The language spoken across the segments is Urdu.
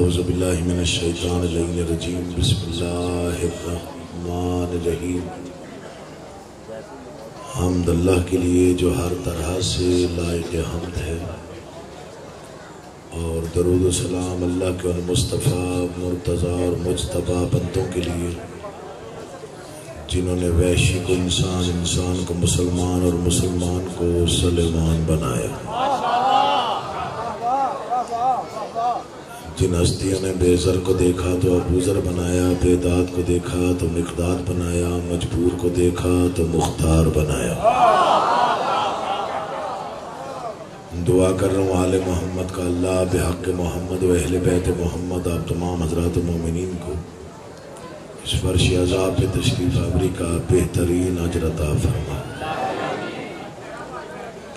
اعوذ باللہ من الشیطان الرجیم بسم اللہ الرحمن الرحیم۔ حمد اللہ کے لیے جو ہر طرح سے لائق حمد ہے، اور درود و سلام اللہ کے ان مصطفیٰ مرتضیٰ اور مجتبیٰ بندوں کے لیے جنہوں نے وحشی کو انسان، انسان کو مسلمان اور مسلمان کو سلیمان بنایا۔ جن ہستیوں نے بے زر کو دیکھا تو ابو ذر بنایا، بے داد کو دیکھا تو مقداد بنایا، مجبور کو دیکھا تو مختار بنایا۔ دعا کر رہا ہوں آل محمد کا اللہ بحق محمد و اہل بیت محمد آپ تمام حضرات مومنین کو اس فرش عذاب پہ تشریف آوری کا بہترین اجر عطا فرما۔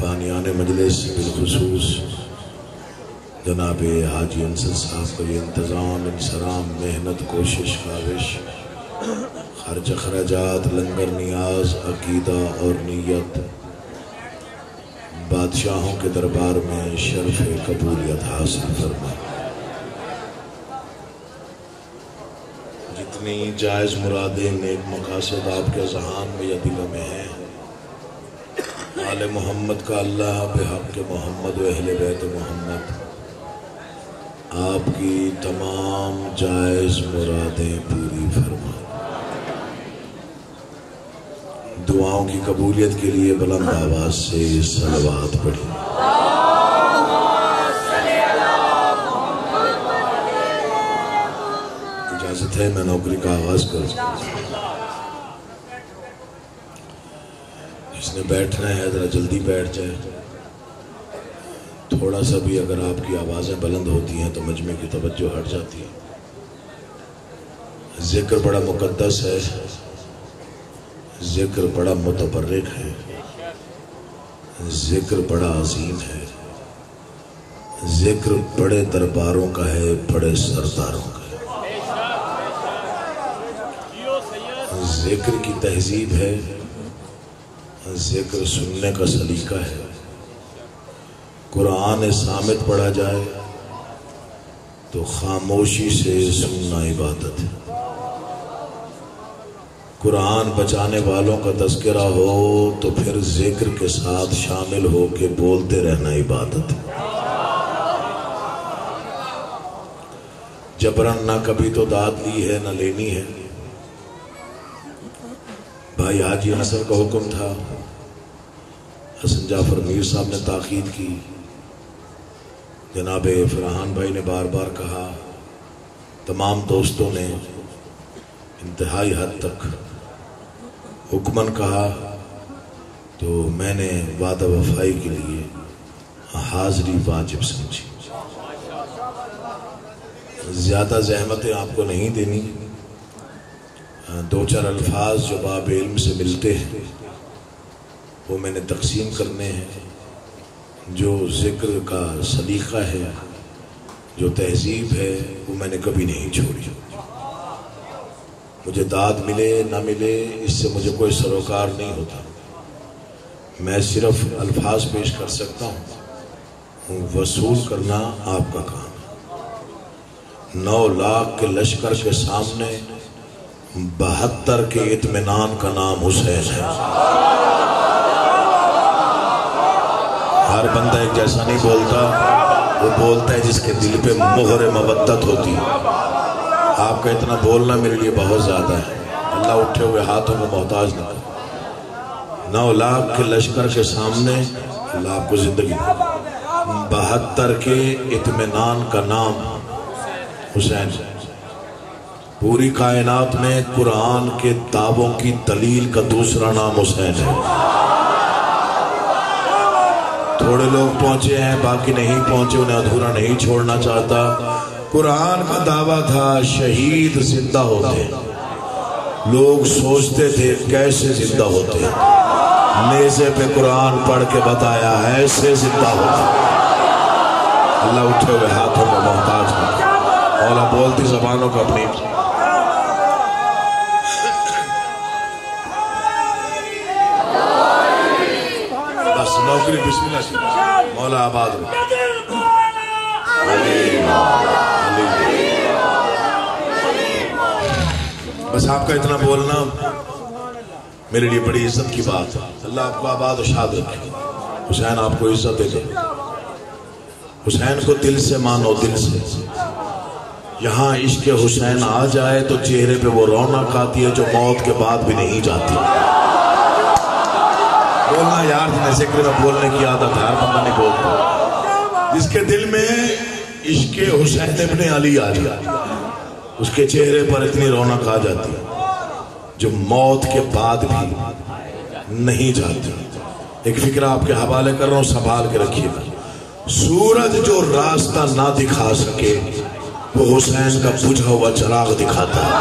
بانیان مجلس بالخصوص جناب حاجی انصر صاحب کا یہ انتظام، انصرام، محنت، کوشش، کاوش، خرچ خراجات، لنگر، نیاز، عقیدہ اور نیت بادشاہوں کے دربار میں شرف قبولیت حاصل فرما۔ جتنی جائز مرادیں، نیک مقاصد آپ کے ذہان میں یا دلوں میں ہیں، آل محمد کا اللہ بحق محمد و اہل بیت محمد آپ کی تمام جائز مرادیں پوری فرما۔ دعاؤں کی قبولیت کے لیے بلند آواز سے صلوات پڑھیں۔ اجازت ہے میں نوکری کا آغاز کروں؟ جس نے بیٹھنا ہے ذرا جلدی بیٹھ جائے، تھوڑا سا بھی اگر آپ کی آوازیں بلند ہوتی ہیں تو مجمع کی توجہ ہٹ جاتی ہے۔ ذکر بڑا مقدس ہے، ذکر بڑا متبرک ہے، ذکر بڑا عظیم ہے، ذکر بڑے درباروں کا ہے، بڑے سرداروں کا ہے۔ ذکر کی تہذیب ہے، ذکر سننے کا سلیقہ ہے۔ قرآن صامت پڑھا جائے تو خاموشی سے سننا عبادت ہے۔ قرآن بچانے والوں کا تذکرہ ہو تو پھر ذکر کے ساتھ شامل ہو کے بولتے رہنا عبادت ہے۔ جبرن نہ کبھی تو داد لی ہے نہ لینی ہے۔ بھائی حاجی انصر کا حکم تھا، حسن جعفر میر صاحب نے تاکید کی، جناب فرحان بھائی نے بار بار کہا، تمام دوستوں نے انتہائی حد تک حکمن کہا، تو میں نے وعدہ وفائی کے لیے حاضری واجب سمجھی۔ زیادہ زحمتیں آپ کو نہیں دینی، دو چار الفاظ جو باب علم سے ملتے ہیں وہ میں نے تقسیم کرنے ہیں۔ جو ذکر کا سلیقہ ہے، جو تہذیب ہے، وہ میں نے کبھی نہیں چھوڑی۔ مجھے داد ملے نہ ملے اس سے مجھے کوئی سروکار نہیں ہوتا، میں صرف الفاظ پیش کر سکتا ہوں، وصول کرنا آپ کا کام ہے۔ 9 لاکھ کے لشکر کے سامنے 72 کے اطمینان کا نام حسین ہے۔ ہر بندہ ایک جیسا نہیں بولتا، وہ بولتا ہے جس کے دل پہ مہر مودت ہوتی ہے۔ آپ کا اتنا بولنا میرے لیے بہت زیادہ ہے، اللہ اٹھے ہوئے ہاتھوں میں محتاج نہ کرے۔ 9 لاکھ کے لشکر کے سامنے اللہ آپ کو زندگی دے۔ 72 کے اطمینان کا نام حسین ہے۔ پوری کائنات میں قرآن کے دعووں کی دلیل کا دوسرا نام حسین ہے۔ تھوڑے لوگ پہنچے ہیں، باقی نہیں پہنچے، انہیں ادھورا نہیں چھوڑنا چاہتا۔ قرآن کا دعویٰ تھا شہید زندہ ہوتے، لوگ سوچتے تھے کیسے زندہ ہوتے، نیزے پہ قرآن پڑھ کے بتایا ایسے زندہ ہوتے۔ اللہ اٹھے ہوئے ہاتھوں میں محتاج ہے، مولا بولتی زبانوں کا اپنی بس نوکری بسم اللہ مولا آباد بس آپ کا اتنا بولنا میرے لیے بڑی عزت کی بات ہے. اللہ آپ کو آباد و شاد رکھے. حسین آپ کو عزت دے. حسین کو دل سے مانو, دل سے. یہاں عشق حسین آ جائے تو چہرے پہ وہ رونق آتی ہے جو موت کے بعد بھی نہیں جاتی. بولنا یار, جنہیں ذکر میں بولنے کی عادت ہے, ہر بندہ نہیں بولتا. جس کے دل میں عشق حسین ابن علی آ جائے اس کے چہرے پر اتنی رونق آ جاتی ہے جو موت کے بعد بھی نہیں جاتی. ایک فکرہ آپ کے حوالے کر رہا ہوں, سنبھال کے رکھیے گا. سورج جو راستہ نہ دکھا سکے وہ حسین کا بجھا ہوا چراغ دکھاتا ہے.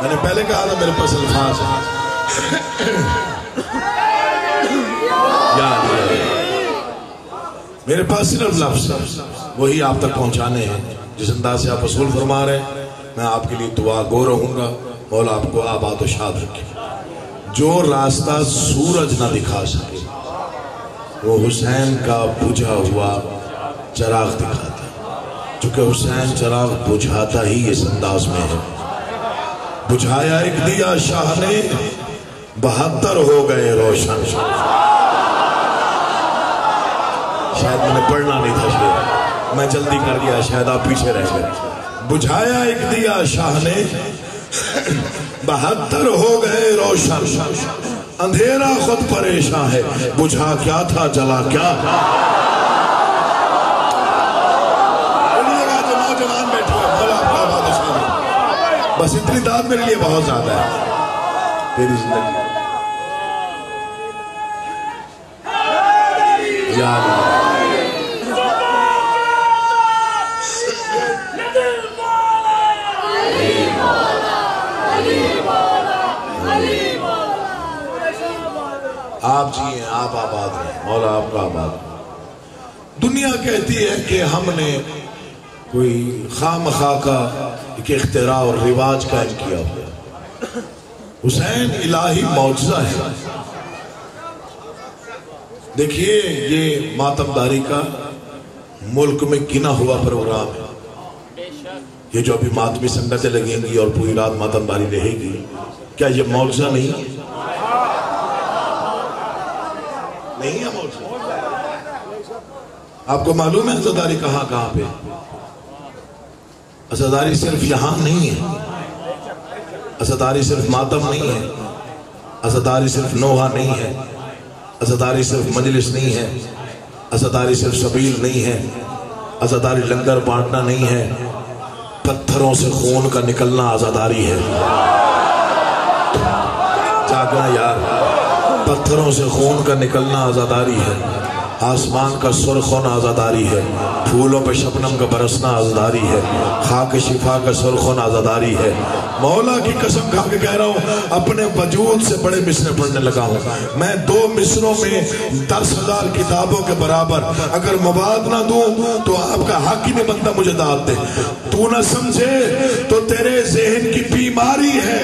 میں نے پہلے کہا تھا میرے پاس الفاظ ہیں. میرے پاس صرف لفظ وہی آپ تک پہنچانے ہیں. جس انداز سے آپ وصول فرما رہے ہیں میں آپ کے لیے دعا گو رہوں گا. مولا آپ کو آباد و شاد رکھے. جو راستہ سورج نہ دکھا سکے وہ حسین کا بجھا ہوا چراغ دکھاتا ہے. چونکہ حسین چراغ بجھاتا ہی اس انداز میں ہے. بجھایا ایک دیا شاہ نے 72 ہو گئے روشن. شاید میں نے پڑھنا نہیں تھا شاید, میں جلدی کر گیا, شاید آپ پیچھے رہ گئے. بجھایا ایک دیا شاہ نے 72 ہو گئے روشن. اندھیرا خود پریشان ہے, بجھا کیا تھا جلا کیا. بولیے گا جو نوجوان بیٹھے ہوئے, بولا آپ کا آباد و شاد. بس اتنی داد میرے لیے بہت زیادہ ہے. تیری زندگی یا اللہ. آپ جی ہیں, آپ آباد ہیں, مولا آپ کا آباد. دنیا کہتی ہے کہ ہم نے کوئی خام خواہ کا ایک اختراع اور رواج قائم کیا ہوا. حسین الہی معجزہ ہے. دیکھیے یہ ماتمداری کا ملک میں گنا ہوا پروگرام ہے. یہ جو ابھی ماتمی سنگتیں لگیں گی اور پوری رات ماتمداری رہے گی, کیا یہ معجزہ نہیں ہے؟ نہیں ہے معجزہ. آپ کو معلوم ہے عزاداری کہاں کہاں پہ؟ عزاداری صرف یہاں نہیں ہے. عزاداری صرف ماتم نہیں ہے. عزاداری صرف نوحہ نہیں ہے. عزاداری صرف مجلس نہیں ہے. عزاداری صرف سبیل نہیں ہے. عزاداری لنگر بانٹنا نہیں ہے. پتھروں سے خون کا نکلنا عزاداری ہے. جاگنا یار, پتھروں سے خون کا نکلنا عزاداری ہے. آسمان کا سرخ ہونا عزاداری ہے. پھولوں پہ شبنم کا برسنا عزاداری ہے. خاک شفا کا سرخ ہونا عزاداری ہے. مولا کی قسم کھا کے کہہ رہا ہوں, اپنے وجود سے بڑے مصرے پڑھنے لگا ہوں میں. 2 مصروں میں 10,000 کتابوں کے برابر اگر موازنہ دوں تو آپ کا حق ہی نہیں بنتا مجھے داد دے. تو نہ سمجھے تو تیرے ذہن کی بیماری ہے,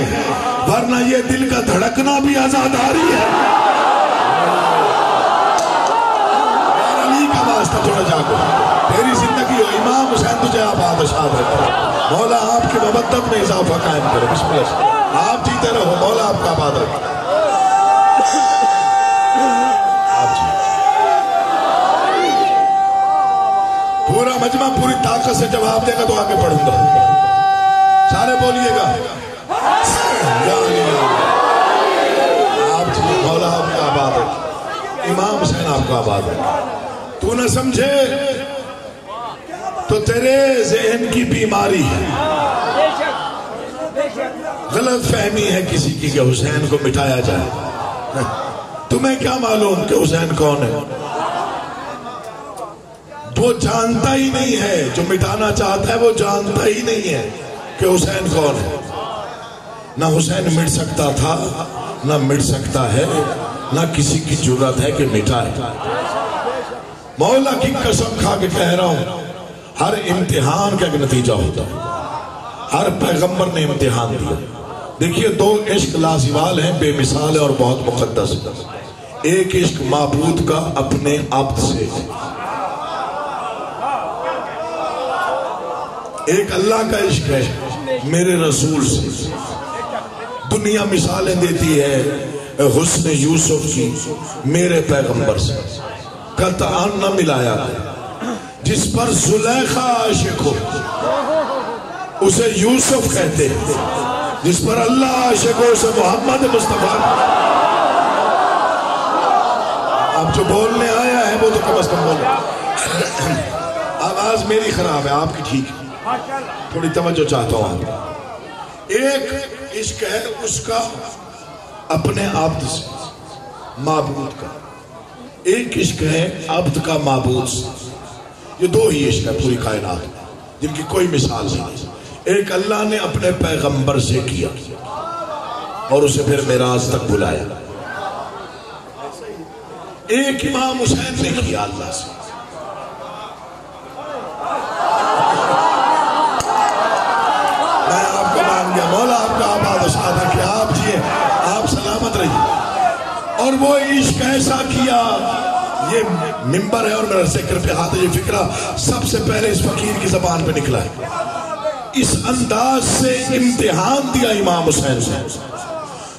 ورنہ یہ دل کا دھڑکنا بھی عزاداری ہے. تھوڑا جاگو, تیری زندگی ہو. امام حسین تجھے آباد و شاد رکھے. مولا آپ کی مودت میں اضافہ قائم کرے. بسم اللہ. آپ جیتے رہو, مولا آپ کا آباد رکھے. آپ جی پورا مجمع پوری طاقت سے جواب دے گا تو آگے پڑھوں گا. سارے بولیے گا آپ جی. مولا آپ کا آباد رکھے. امام حسین آپ کا آباد رکھے. تو نہ سمجھے تو تیرے ذہن کی بیماری ہے. غلط فہمی ہے کسی کی کہ حسین کو مٹایا جائے. تمہیں کیا معلوم کہ حسین کون ہے؟ وہ جانتا ہی نہیں ہے. جو مٹانا چاہتا ہے وہ جانتا ہی نہیں ہے کہ حسین کون ہے. نہ حسین مٹ سکتا تھا, نہ مٹ سکتا ہے, نہ کسی کی جرات ہے کہ مٹائے. مولا کی قسم کھا کے کہہ رہا ہوں, ہر امتحان کا ایک نتیجہ ہوتا ہے. ہر پیغمبر نے امتحان دیا. دیکھیے 2 عشق لازوال ہیں, بے مثال اور بہت مقدس. ایک عشق معبود کا اپنے عبد سے، ایک اللہ کا عشق ہے میرے رسول سے۔ دنیا مثالیں دیتی ہے حسن یوسف کی میرے پیغمبر سے، قطعاً نہ ملایا جس پر زلیخا عاشق ہو اسے یوسف کہتے ہیں، جس پر اللہ عاشق ہو اسے محمد مصطفیٰ۔ آپ جو بولنے آیا ہے وہ تو کم از کم بولے۔ آواز میری خراب ہے، آپ کی ٹھیک ہے، تھوڑی توجہ چاہتا ہوں آپ۔ ایک عشق ہے اس کا اپنے عبد سے، معبود کا، ایک عشق ہے عبد کا معبود سے۔ یہ دو ہی عشق ہے پوری کائنات جن کی کوئی مثال نہیں۔ ایک اللہ نے اپنے پیغمبر سے کیا اور اسے پھر معراج تک بلایا، ایک امام حسین نے کیا اللہ سے۔ میں آپ کو مان گیا، مولا آپ کا آباد و شاد ہے کہ آپ جیے، آپ سلامت رہیے۔ اور وہ عشق ایسا کیا، یہ منبر ہے اور میرا ذکر پہ ہاتھ ہے، یہ فکرہ سب سے پہلے اس فقیر کی زبان پہ نکلا ہے۔ اس انداز سے امتحان دیا امام حسین سے،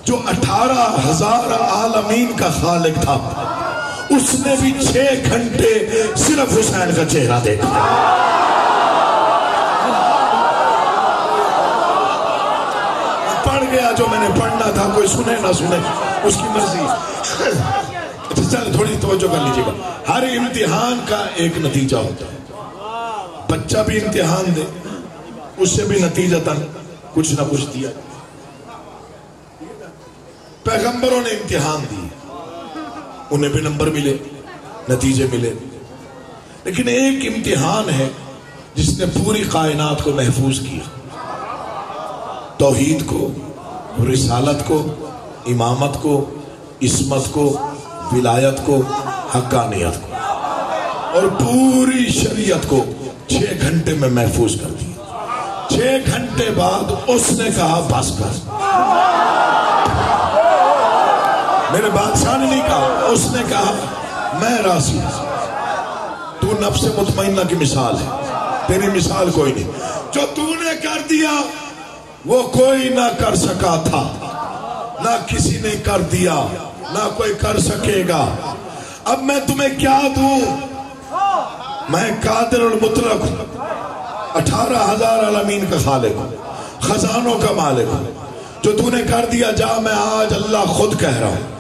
جو 18,000 عالمین کا خالق تھا، اس نے بھی 6 گھنٹے صرف حسین کا چہرہ دیکھا۔ پڑھ گیا جو میں نے پڑھنا تھا، کوئی سنے نہ سنے اس کی مرضی۔ چل تھوڑی توجہ کر لیجیے گا، ہر امتحان کا ایک نتیجہ ہوتا ہے۔ بچہ بھی امتحان دے، اس سے بھی نتیجتاً کچھ نہ کچھ دیا۔ پیغمبروں نے امتحان دی، انہیں بھی نمبر ملے، نتیجے ملے، لیکن ایک امتحان ہے جس نے پوری کائنات کو محفوظ کیا، توحید کو، رسالت کو، امامت کو، عصمت کو، ولایت کو، حقانیت کو، اور پوری شریعت کو 6 گھنٹے میں محفوظ کر دیا۔ 6 گھنٹے بعد اس نے کہا بس کر۔ میرے بادشاہ نے نہیں کہا، اس نے کہا میں راضی ہوں، تو نفس مطمئنہ کی مثال ہے، تیری مثال کوئی نہیں، جو تو نے کر دیا وہ کوئی نہ کر سکا تھا، نہ کسی نے کر دیا، نہ کوئی کر سکے گا۔ اب میں تمہیں کیا دوں؟ میں قادر المطلق ہوں، 18,000 عالمین کا خالق ہوں، خزانوں کا مالک ہوں۔ جو تو نے کر دیا جا، میں آج اللہ خود کہہ رہا ہوں،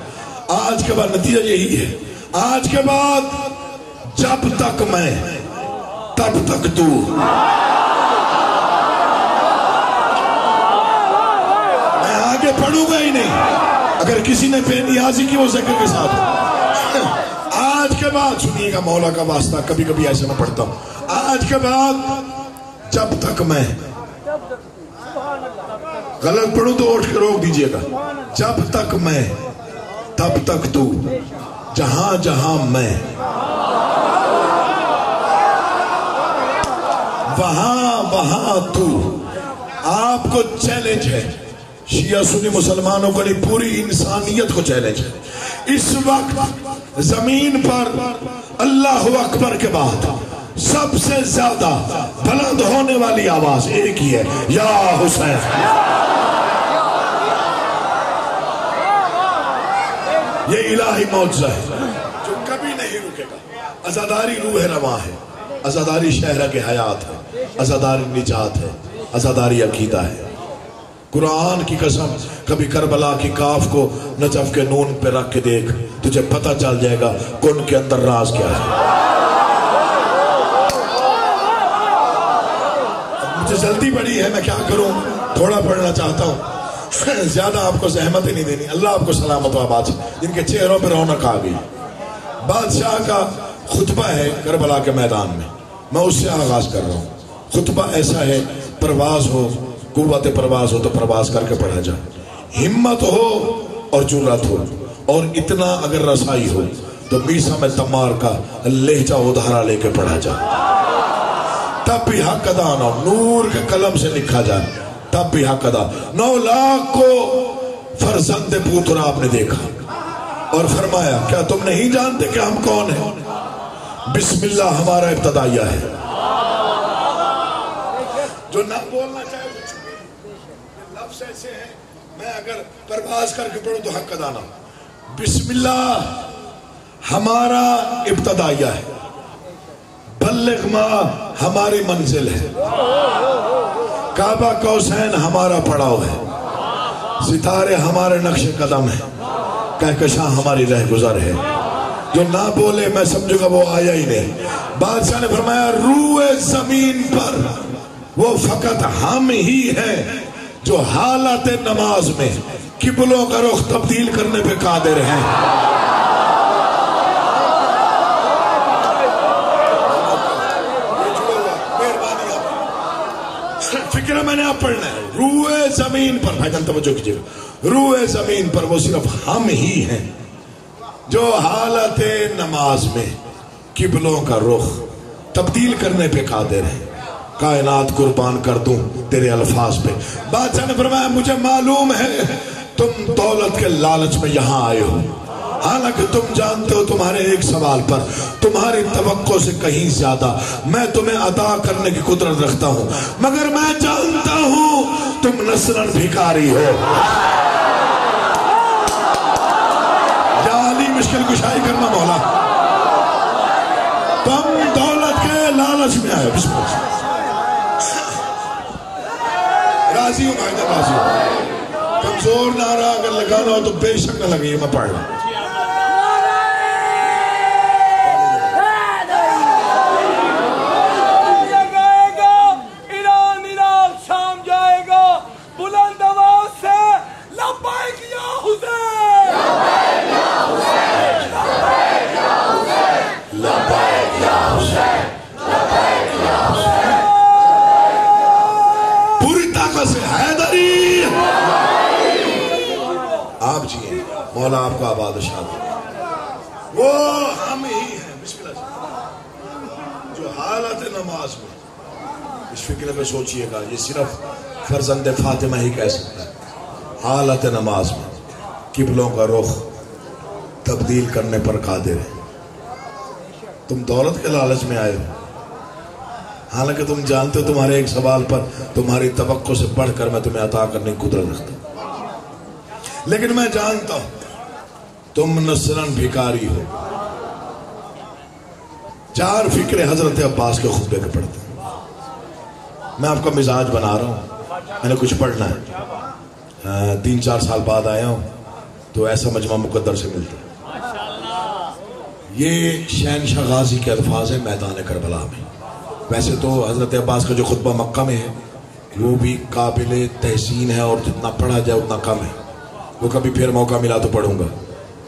آج کے بعد نتیجہ یہی ہے، آج کے بعد جب تک میں تب تک تو۔ میں آگے پڑھوں گا ہی نہیں، اگر کسی نے بے نیازی کی وہ ذکر کے ساتھ۔ آج کے بعد سنیے گا، مولا کا واسطہ، کبھی کبھی ایسے میں پڑھتا ہوں، آج کے بعد جب تک میں، غلط پڑھوں تو اٹھ کے روک دیجئے گا، جب تک میں تب تک تو، جہاں جہاں میں، وہاں وہاں تو۔ آپ کو چیلنج ہے، شیعہ سنی مسلمانوں کو نہیں، پوری انسانیت کو چیلنج ہے۔ اس وقت زمین پر اللہ اکبر کے بعد سب سے زیادہ بلند ہونے والی آواز ایک ہی ہے، یا حسین۔ یہ الہی معجزہ ہے جو کبھی نہیں رکے گا۔ عزاداری روح رواں ہے، عزاداری شہرہ کے حیات ہے، عزاداری نجات ہے، عزاداری عقیدہ ہے۔ قرآن کی قسم، کبھی کربلا کی کاف کو نجف کے نون پہ رکھ کے دیکھ، تجھے پتہ چل جائے گا کن کے اندر راز کیا ہے۔ مجھے جلدی پڑی ہے، میں کیا کروں، تھوڑا پڑھنا چاہتا ہوں، زیادہ آپ کو زحمت ہی نہیں دینی۔ اللہ آپ کو سلامت و آباد، جن کے چہروں پہ رونق آ گئی۔ بادشاہ کا خطبہ ہے کربلا کے میدان میں اس سے آغاز کر رہا ہوں۔ خطبہ ایسا ہے، پرواز ہو، قوت پرواز ہو تو پرواز کر کے پڑھا جائے، ہمت ہو اور جرات ہو، اور اتنا اگر رسائی ہو تو میسا میں تمار کا لہجہ ادھارا لے کے پڑھا جائے، تب بھی حق ادا نہ ہو، نور کے قلم سے لکھا جائے، تب بھی حق ادا۔ 9 لاکھ کو فرزند پوتر آپ نے دیکھا، اور فرمایا کیا تم نہیں جانتے کہ ہم کون ہیں؟ بسم اللہ ہمارا ابتدائیہ ہے. جو نہ بولنا چاہے وہ چھپے. یہ لفظ ایسے ہیں میں اگر پرواز کر کے پڑھوں تو حق ادا نہ. بسم اللہ ہمارا ابتدائیہ ہے. بلغ ما ہماری منزل ہے. کعبہ قوسین ہمارا پڑاؤ ہے. ستارے ہمارے نقش قدم ہیں. کہکشاں ہماری رہ گزر ہے. جو نہ بولے میں سمجھوں گا وہ آیا ہی نہیں. بادشاہ نے فرمایا روئے زمین پر وہ فقط ہم ہی ہیں جو حالت نماز میں قبلوں کا رخ تبدیل کرنے پہ قادر ہیں. فکر میں نے آپ پڑھنا ہے. روئے زمین پر بھائی جان توجہ کیجئے. روئے زمین پر وہ صرف ہم ہی ہیں جو حالت نماز میں قبلوں کا رخ تبدیل کرنے پہ قادر ہیں. کائنات قربان کر دوں تیرے الفاظ پہ. بادشاہ نے فرمایا مجھے معلوم ہے تم دولت کے لالچ میں یہاں آئے ہو. حالانکہ تم جانتے ہو تمہارے ایک سوال پر تمہاری توقع سے کہیں زیادہ میں تمہیں عطا کرنے کی قدرت رکھتا ہوں. مگر میں جانتا ہوں تم نسلاً بھکاری ہو. یا علی مشکل کشائی کرنا مولا. تم دولت کے لالچ میں آئے. بسم اللہ. راضی ہوں بھائی جان راضی ہوں. کمزور نعرہ اگر لگانا ہو تو بے شک نہ لگے. میں پڑھ رہا ہوں. آپ جی ہیں مولا آپ کو آباد و شاد. وہ ہم ہی ہیں بسم اللہ جو حالت نماز میں. اس فکر میں سوچئے گا یہ صرف فرزند فاطمہ ہی کہہ سکتا ہے. حالت نماز میں قبلوں کا رخ تبدیل کرنے پر قادر ہے. تم دولت کے لالچ میں آئے ہو حالانکہ تم جانتے ہو تمہارے ایک سوال پر تمہاری توقع سے بڑھ کر میں تمہیں عطا کرنے کی قدرت رکھتا ہوں. لیکن میں جانتا ہوں تم نسلاً بھکاری ہو. 4 فکرے حضرت عباس کے خطبے کے پڑھتے ہیں. میں آپ کا مزاج بنا رہا ہوں. میں نے کچھ پڑھنا ہے. 3-4 سال بعد آیا ہوں تو ایسا مجمع مقدر سے ملتا ہے. یہ شہنشاہ غازی کے الفاظ ہیں میدان کربلا میں. ویسے تو حضرت عباس کا جو خطبہ مکہ میں ہے وہ بھی قابل تحسین ہے اور جتنا پڑھا جائے اتنا کم ہے. وہ کبھی پھر موقع ملا تو پڑھوں گا.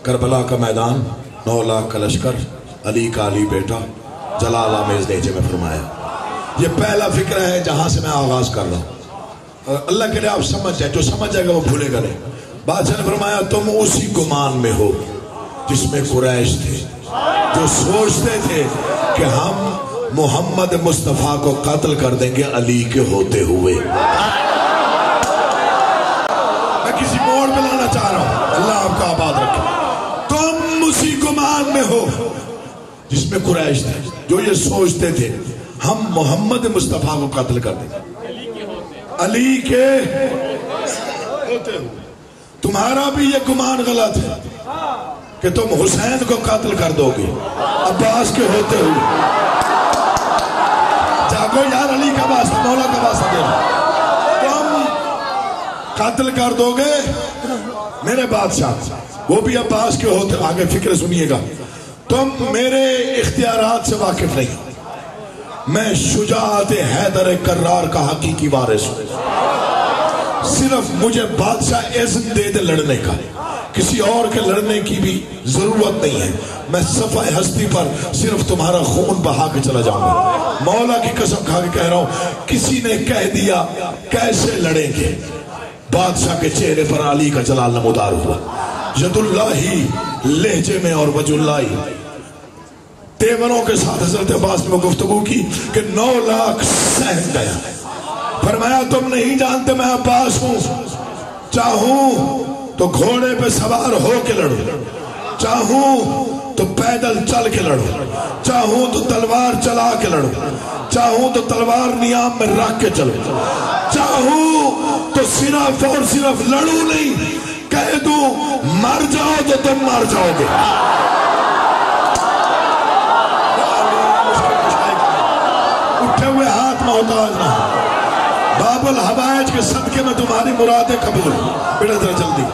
کربلا کا میدان 9 لاکھ کا لشکر علی کا علی بیٹا جلال آمیز نیچے میں فرمایا. یہ پہلا فکرہ ہے جہاں سے میں آغاز کر رہا ہوں. اللہ کے لئے آپ سمجھ جائیں. جو سمجھ جائے گا وہ بھولے گا نہیں. بادشاہ نے فرمایا تم اسی گمان میں ہو جس میں قریش تھے جو سوچتے تھے کہ ہم محمد مصطفیٰ کو قتل کر دیں گے علی کے ہوتے ہوئے. میں کسی موڑ پہ لانا چاہ رہا ہوں. اللہ آپ کا آباد رکھے. تم اسی گمان میں ہو جس میں قریش تھے جو یہ سوچتے تھے ہم محمد مصطفیٰ کو قتل کر دیں گے علی کے ہوتے ہوئے. تمہارا بھی یہ گمان غلط ہے کہ تم حسین کو قتل کر دو گے عباس کے ہوتے ہوئے. جاگو یار علی کا واسطہ مولا کا واسطہ دے رہا. تم قتل کر دو گے میرے بادشاہ وہ بھی عباس کے ہوتے. آگے فکر سنیے گا. تم میرے اختیارات سے واقف نہیں. میں شجاعت حیدر کرار کا حقیقی وارث ہوں. صرف مجھے بادشاہ اذن دے دے لڑنے کا. کسی اور کے لڑنے کی بھی ضرورت نہیں ہے. میں صفحہ ہستی پر صرف تمہارا خون بہا کے چلا جاؤں گا. مولا کی قسم کھا کے کہہ رہا ہوں کسی نے کہہ دیا کیسے لڑیں گے. بادشاہ کے چہرے پر علی کا جلال نمودار ہوا. ید اللہ ہی لہجے میں اور وجہ اللہ ہی تیوروں کے ساتھ حضرت عباس نے گفتگو کی کہ 9 لاکھ سہن گیا. فرمایا تم نہیں جانتے میں عباس ہوں. چاہوں تو گھوڑے پہ سوار ہو کے لڑوں چاہوں تو پیدل چل کے لڑوں، چاہوں تو تلوار چلا کے لڑوں، چاہوں تو تلوار نیام میں رکھ کے چلوں، چاہوں تو صرف اور صرف لڑوں نہیں، کہہ دوں مر جاؤ تو تم مر جاؤ گے۔ اٹھے ہوئے ہاتھ محتاج نہ، باب الحوائج کے صدقے میں تمہاری مرادیں قبول۔ بیٹا ذرا جلدی۔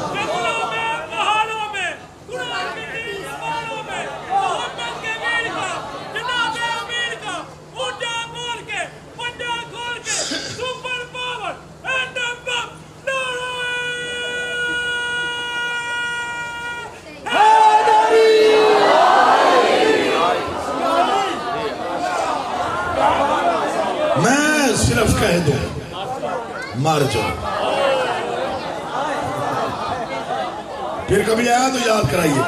میں صرف کہہ دوں مر جاؤ، پھر کبھی آیا تو یاد کرائیے۔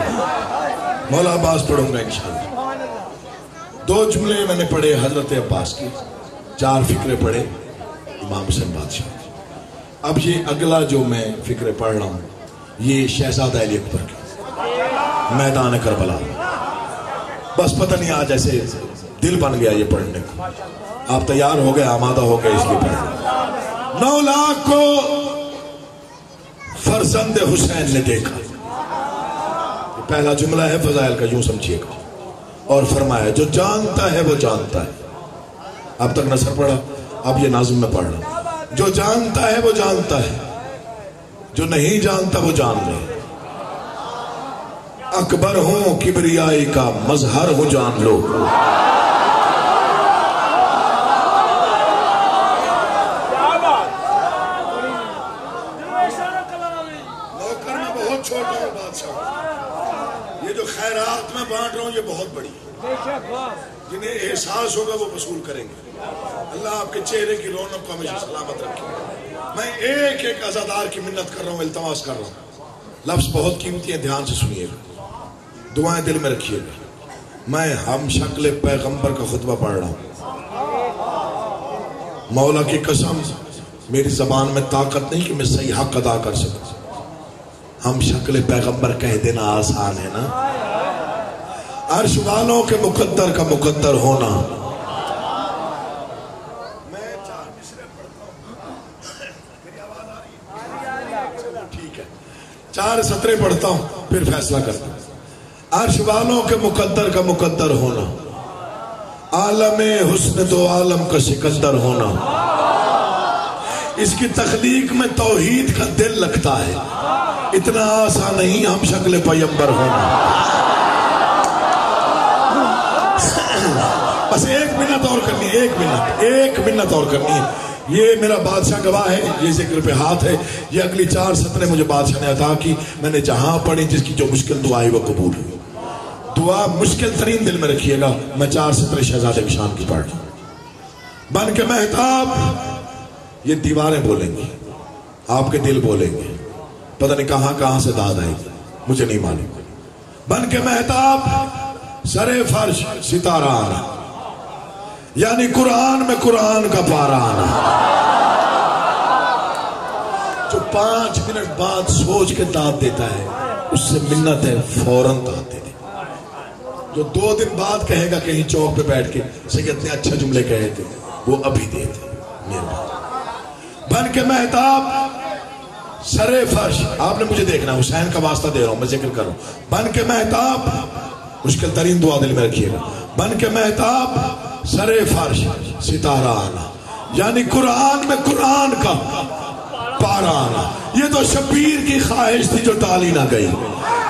مولا عباس پڑھوں گا انشاءاللہ۔ 2 جملے میں نے پڑھے حضرت عباس کی، 4 فکرے پڑھے امام حسین بادشاہ کی۔ اب یہ اگلا جو میں فکرے پڑھ رہا ہوں یہ شہزادہ علی اکبر کی، میدان کربلا۔ بس پتہ نہیں آج ایسے دل بن گیا یہ پڑھنے کو۔ آپ تیار ہو گئے، آمادہ ہو گئے اس لیے پڑھنے۔ 9 لاکھ کو فرزند حسین نے دیکھا، پہلا جملہ ہے فضائل کا، یوں سمجھیے گا، اور فرمایا جو جانتا ہے وہ جانتا ہے۔ اب تک نثر پڑھا، اب یہ ناظم میں پڑھ رہا۔ جو جانتا ہے وہ جانتا ہے، جو نہیں جانتا وہ جان لے۔ اکبر ہوں کبریائی کا مظہر ہوں جان لو۔ یہ جو خیرات میں بانٹ رہا ہوں یہ بہت بڑی ہے، جنہیں احساس ہوگا وہ وصول کریں گے۔ اللہ آپ کے چہرے کی رونق کو ہمیشہ سلامت رکھے۔ میں ایک ایک عزادار کی منت کر رہا ہوں، التماس کر رہا ہوں۔ لفظ بہت قیمتی ہیں، دھیان سے سنیے گا، دعائیں دل میں رکھیے گا۔ میں ہم شکل پیغمبر کا خطبہ پڑھ رہا ہوں۔ مولا کی قسم میری زبان میں طاقت نہیں کہ میں صحیح حق ادا کر سکوں۔ ہم شکل پیغمبر کہہ دینا آسان ہے نا، عرش والوں کے مقدر کا مقدر ہونا۔ میں 4 مصرے پڑھتا ہوں، میری آواز آ رہی ہے؟ ٹھیک ہے، 4 سطریں پڑھتا ہوں پھر فیصلہ کرتا ہوں۔ عرش والوں کے مقدر کا مقدر ہونا، عالم حسن تو عالم کا سکندر ہونا، اس کی تخلیق میں توحید کا دل لگتا ہے، اتنا آسان نہیں ہم شکل پیغمبر ہونا۔ بس 1 منٹ اور کرنی ہے، 1 منٹ اور کرنی ہے۔ یہ میرا بادشاہ گواہ ہے، یہ ذکر پہ ہاتھ ہے۔ یہ اگلی 4 سطریں مجھے بادشاہ نے عطا کی، میں نے جہاں پڑھی جس کی جو مشکل دعا ہے وہ قبول ہوئی۔ دعا مشکل ترین دل میں رکھیے گا۔ میں 4 سطریں شہزادے کی شان کی پڑھ رہا ہوں۔ بن کے مہتاب، یہ دیواریں بولیں گی، آپ کے دل بولیں گے، پتہ نہیں کہاں سے داد آئے گی، مجھے نہیں معلوم۔ بن کے مہتاب سر فرش ستارہ آنا، یعنی قرآن میں قرآن کا پارہ آنا۔ جو 5 منٹ بعد سوچ کے داد دیتا ہے اس سے منت ہے فوراً داد دے دے۔ جو 2 دن بعد کہے گا کہیں چوک پہ بیٹھ کے سید نے اچھا جملے کہے تھے، وہ ابھی دے دے مہربان۔ بن کے مہتاب سر فرش، آپ نے مجھے دیکھنا، حسین کا واسطہ دے رہا ہوں، میں ذکر کر رہا ہوں۔ بن کے مہتاب، مشکل ترین دعا دل میں رکھیے گا، بن کے مہتاب سر فرش ستارہ آنا، یعنی قرآن میں قرآن کا پارہ آنا۔ یہ تو شبیر کی خواہش تھی جو ٹالی نہ گئی،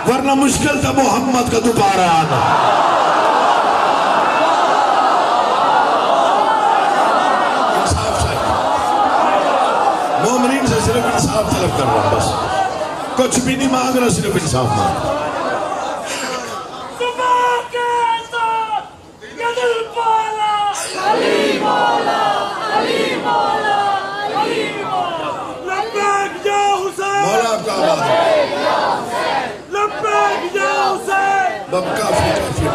ورنہ مشکل تھا محمد کا دوبارہ آنا۔ مومنین سے صرف انصاف طلب کر رہا ہوں، بس کچھ بھی نہیں مانگ رہا، صرف انصاف مانگ رہا۔ مولا آپ کا آباد ہے، کافی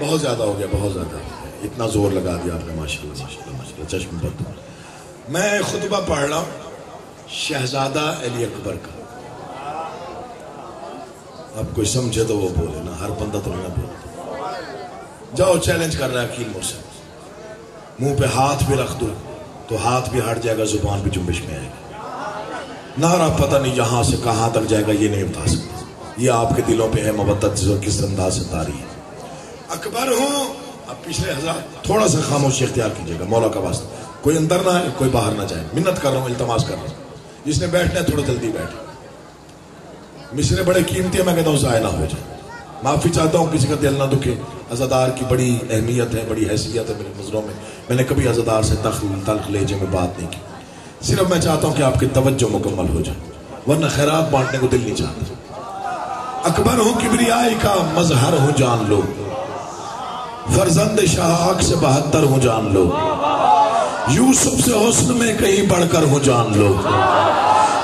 بہت زیادہ ہو گیا، بہت زیادہ اتنا زور لگا دیا آپ نے، ماشاءاللہ ماشاءاللہ ماشاءاللہ، چشم بد۔ میں خطبہ پڑھ رہا ہوں شہزادہ علی اکبر کا، اب کوئی سمجھے تو وہ بولے نا، ہر بندہ تو نہیں بولے. جاؤ چیلنج کر رہا ہے عقیل مجھ سے، منہ پہ ہاتھ بھی رکھ دو تو ہاتھ بھی ہٹ جائے گا، زبان بھی جنبش میں آئے گی. نعرہ پتہ نہیں یہاں سے کہاں تک جائے گا، یہ نہیں بتا سکتا. یہ آپ کے دلوں پہ ہے محبت کس انداز سے تاری ہے. اکبر ہوں. اب پچھلے حضرات تھوڑا سا خاموشی اختیار کیجیے گا مولا کا واسطہ. کوئی اندر نہ ہے، کوئی باہر نہ جائے. منت کر رہا ہوں، التماس کر رہا ہوں. جس نے بیٹھنا ہے تھوڑا جلدی بیٹھے. مصرے بڑے قیمتی ہیں، میں کہتا ہوں ضائع نہ ہو جائے. معافی چاہتا ہوں کسی کا دل نہ دکھے. عزادار کی بڑی اہمیت ہے، بڑی حیثیت ہے میری نظروں میں. میں نے کبھی عزادار سے تلخ لہجے میں بات نہیں کی. صرف میں چاہتا ہوں کہ آپ کی توجہ مکمل ہو جائے، ورنہ خیرات بانٹنے کو دل نہیں چاہتا. اکبر ہوں، کبریائی کا مظہر ہوں جان لو، فرزند شاہاک سے 72 ہوں جان لو، یوسف سے حسن میں کہیں بڑھ کر ہوں جان لو،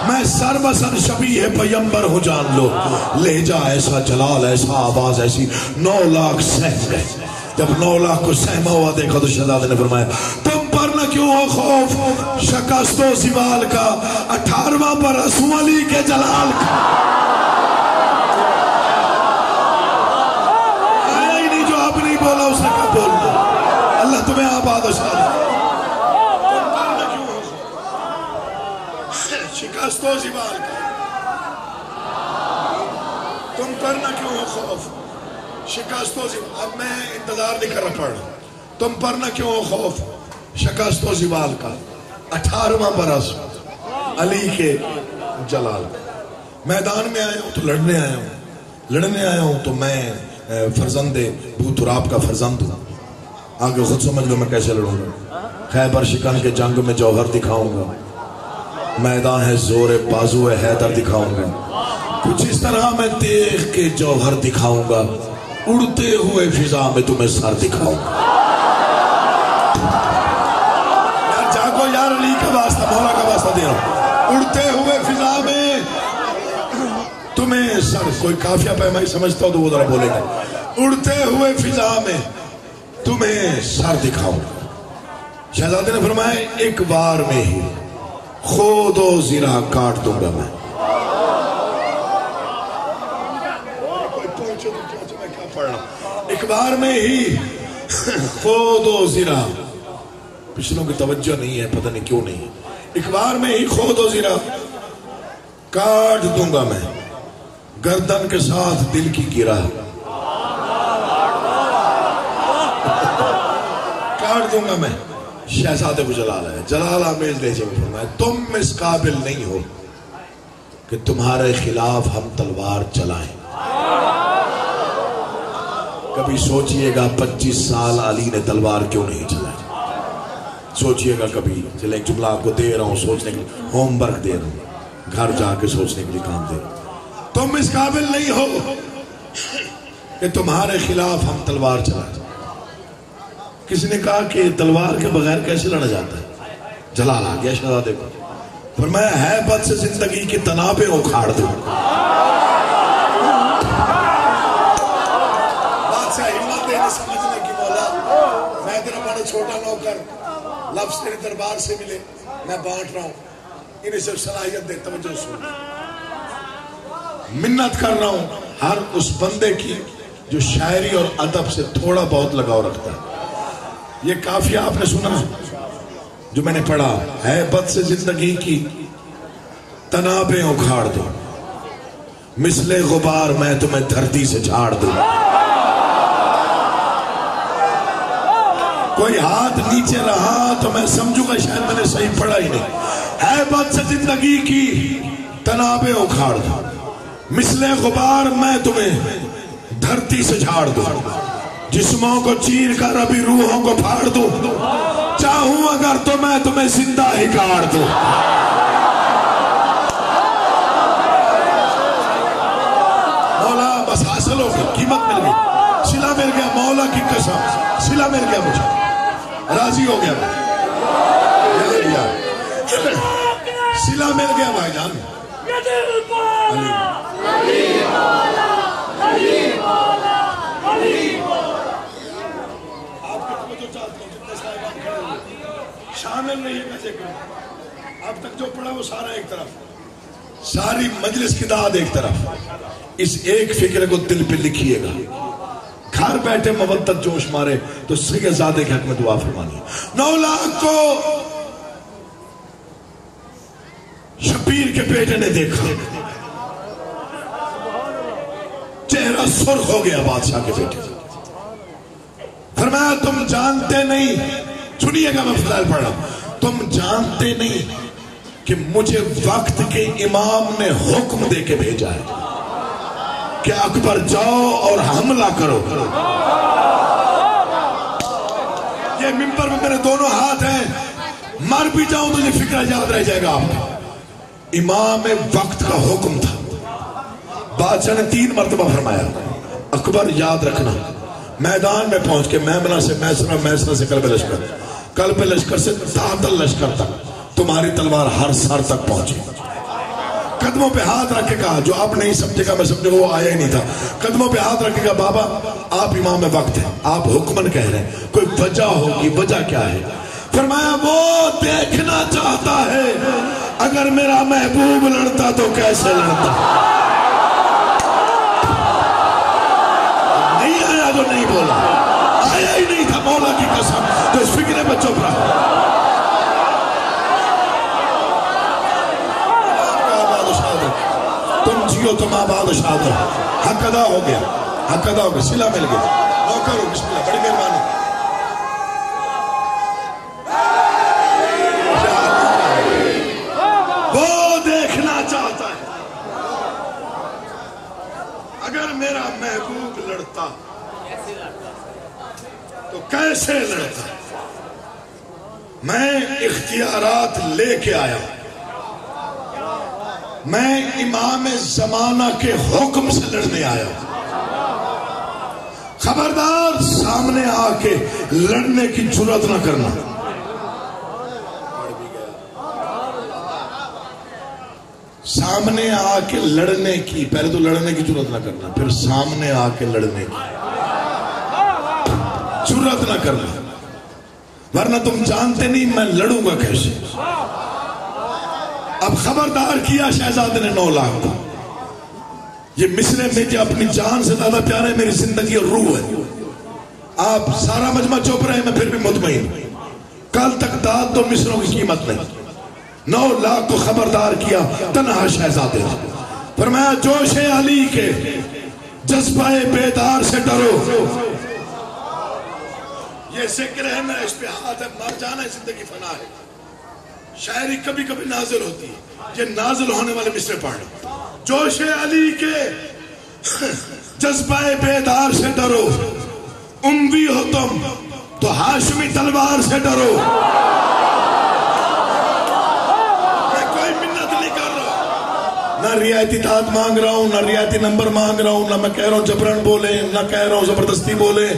میں سر بسر شبیہ پیمبر ہوں جان لو. لہجہ ایسا، جلال ایسا، آواز ایسی. 9 لاکھ سہم گئے. جب 9 لاکھ کو سہما ہوا دیکھا تو شہزادے نے فرمایا تم پر نہ کیوں ہو خوف شکست و زوال کا، 18واں برس ہوں علی کے جلال کا. آیا ہی نہیں جو آپ نہیں بولا اس نے کیا بولنا. اللہ تمہیں آباد و شاد. شکست و زوال کا تم کرنا کیوں ہو خوف. شکست و زوال. اب میں انتظار نہیں کر رہا، پڑھ رہا. تم پر نہ کیوں ہو خوف شکست و زوال کا، 18واں برس علی کے جلال کا. میدان میں آیا ہوں تو لڑنے آیا ہوں. لڑنے آیا ہوں تو میں فرزند بو تراب کا فرزند ہوں. آگے خود سمجھ لو میں کیسے لڑوں گا. خیبر شکن کے جنگ میں جوہر دکھاؤں گا. میدان ہے زور بازو حیدر دکھاؤں گا. کچھ اس طرح میں دیکھ کے جوہر دکھاؤں گا. اڑتے ہوئے فضا میں تمہیں سر دکھاؤں گا. یار جاگو یار، علی کا واسطہ، مولا کا واسطہ دے رہا ہوں. اڑتے ہوئے فضا میں تمہیں سر. کوئی کافیہ پیمائی سمجھتا ہو تو وہ ذرا بولے گا. اڑتے ہوئے فضا میں تمہیں سر دکھاؤں گا. شہزادے نے فرمایا ایک بار میں ہی خود و زرہ کاٹ دوں گا میں. ایک بار میں ہی خود و زرہ. پچھلوں کی توجہ نہیں ہے، پتہ نہیں کیوں نہیں ہے. ایک بار میں ہی خود و زرہ کاٹ دوں گا میں، گردن کے ساتھ دل کی گرہ کاٹ دوں گا میں. شہزادے کو جلال ہے، جلال آمیز لہجے میں فرمایا تم اس قابل نہیں ہو کہ تمہارے خلاف ہم تلوار چلائیں. کبھی سوچئے گا 25 سال علی نے تلوار کیوں نہیں چلائی. سوچئے گا کبھی. چلیں ایک جملہ آپ کو دے رہا ہوں سوچنے کے لیے، ہوم ورک دے رہا ہوں، گھر جا کے سوچنے کے لیے کام دے رہا ہوں. تم اس قابل نہیں ہو کہ تمہارے خلاف ہم تلوار چلائیں. کس نے کہا کہ تلوار کے بغیر کیسے لڑا جاتا ہے. جلال آ گیا شہزادے کو. فرمایا ہیبت سے زندگی کی تنابیں اکھاڑ دوں. بادشاہ ہمت دینے سمجھنے کی مولا، میں تیرا بڑا چھوٹا نوکر، لفظ تیرے دربار سے ملے میں بانٹ رہا ہوں. انہیں صرف صلاحیت دے، توجہ سن. منت کر رہا ہوں ہر اس بندے کی جو شاعری اور ادب سے تھوڑا بہت لگاؤ رکھتا ہے. یہ کافیہ آپ نے سنا جو میں نے پڑھا، ہیبت سے زندگی کی تنابیں اکھاڑ دو، مثل غبار میں تمہیں دھرتی سے جھاڑ دوں. کوئی ہاتھ نیچے رہا تو میں سمجھوں گا شاید میں نے صحیح پڑھا ہی نہیں. ہیبت سے زندگی کی تنابیں اکھاڑ دو، مثل غبار میں تمہیں دھرتی سے جھاڑ دوں. جسموں کو چیر کر ابھی روحوں کو پھاڑ دوں. چاہوں اگر تو میں تمہیں زندہ ہی گاڑ دوں. مولا بس حاصل ہو گئی، قیمت مل گئی، صلہ مل گیا. مولا کی قسم صلہ مل گیا، مجھے راضی ہو گیا. صلہ مل گیا بھائی جان. شامل نہیں ہے. اب تک جو پڑھا وہ سارا ایک طرف. ساری مجلس کی داد ایک طرف، اس ایک فکر کو دل پہ لکھیے گا. گھر بیٹھے مودت جوش مارے تو سگے زادے کے حق میں دعا فرمانی. 9 لاکھ کو شبیر کے بیٹے نے دیکھا، چہرہ سرخ ہو گیا بادشاہ کے بیٹے. فرمایا تم جانتے نہیں، سنیے گا میں فضائل پڑھ رہا ہوں، تم جانتے نہیں کہ مجھے وقت کے امام نے حکم دے کے بھیجا ہے کہ اکبر جاؤ اور حملہ کرو. یہ منبر میں میرے دونوں ہاتھ ہیں، مر بھی جاؤں تو یہ فکرہ یاد رہ جائے گا آپ کو. امام وقت کا حکم تھا. بادشاہ نے 3 مرتبہ فرمایا اکبر یاد رکھنا، میدان میں پہنچ کے میمنہ سے میسرہ، میسرہ سے قلب لشکر، قلب لشکر سے تحت لشکر تک تمہاری تلوار ہر سر تک پہنچے. قدموں پہ ہاتھ رکھ کے کہا، جو آپ نہیں سمجھے گا میں سمجھے گا وہ آیا ہی نہیں تھا. قدموں پہ ہاتھ رکھ کے کہا بابا آپ امام وقت ہیں، آپ حکمن کہہ رہے ہیں، کوئی وجہ ہوگی، وجہ کیا ہے؟ فرمایا وہ دیکھنا چاہتا ہے اگر میرا محبوب لڑتا تو کیسے لڑتا. نہیں آیا جو نہیں بولا، آیا ہی نہیں تھا مولا کی قسم، تو اس فکرے میں چپ رہا. تم جیو تم آباد شاد ہو، حق ادا ہو گیا، حق ادا ہو گیا، صلہ مل گیا. نوکر ہو، بسم اللہ، بڑی مہربانی. وہ دیکھنا چاہتا ہے اگر میرا محبوب لڑتا تو کیسے لڑتا. میں اختیارات لے کے آیا، میں امام زمانہ کے حکم سے لڑنے آیا. خبردار سامنے آ کے لڑنے کی جرات نہ کرنا. سامنے آ کے لڑنے کی، پہلے تو لڑنے کی جرات نہ کرنا، پھر سامنے آ کے لڑنے کی جرات نہ کرنا، ورنہ تم جانتے نہیں میں لڑوں گا کیسے. اب خبردار کیا شہزادے نے 9 لاکھ کو. یہ مصرے مجھے اپنی جان سے زیادہ پیارا ہے، میری زندگی اور روح ہے. آپ سارا مجمع چپ رہے ہیں، میں پھر بھی مطمئن. کل تک داد تو مصروں کی قیمت نہیں. 9 لاکھ کو خبردار کیا تنہا شہزادے نے. فرمایا جوش علی کے جذبہ بیدار سے ڈرو. یہ ذکر ہے میرا، اس پہ ہاتھ ہے، مر جانا ہے، زندگی فنا ہے. شاعری کبھی کبھی نازل ہوتی ہے، یہ نازل ہونے والے مصرے پڑھ لو. جوش علی کے جذبہ بیدار سے ڈرو، اموی ہو تم تو ہاشمی تلوار سے ڈرو. میں کوئی منت نہیں کر رہا، نہ رعایتی داد مانگ رہا ہوں، نہ رعایتی نمبر مانگ رہا ہوں، نہ میں کہہ رہا ہوں جبرن بولے، نہ کہہ رہا ہوں زبردستی بولے.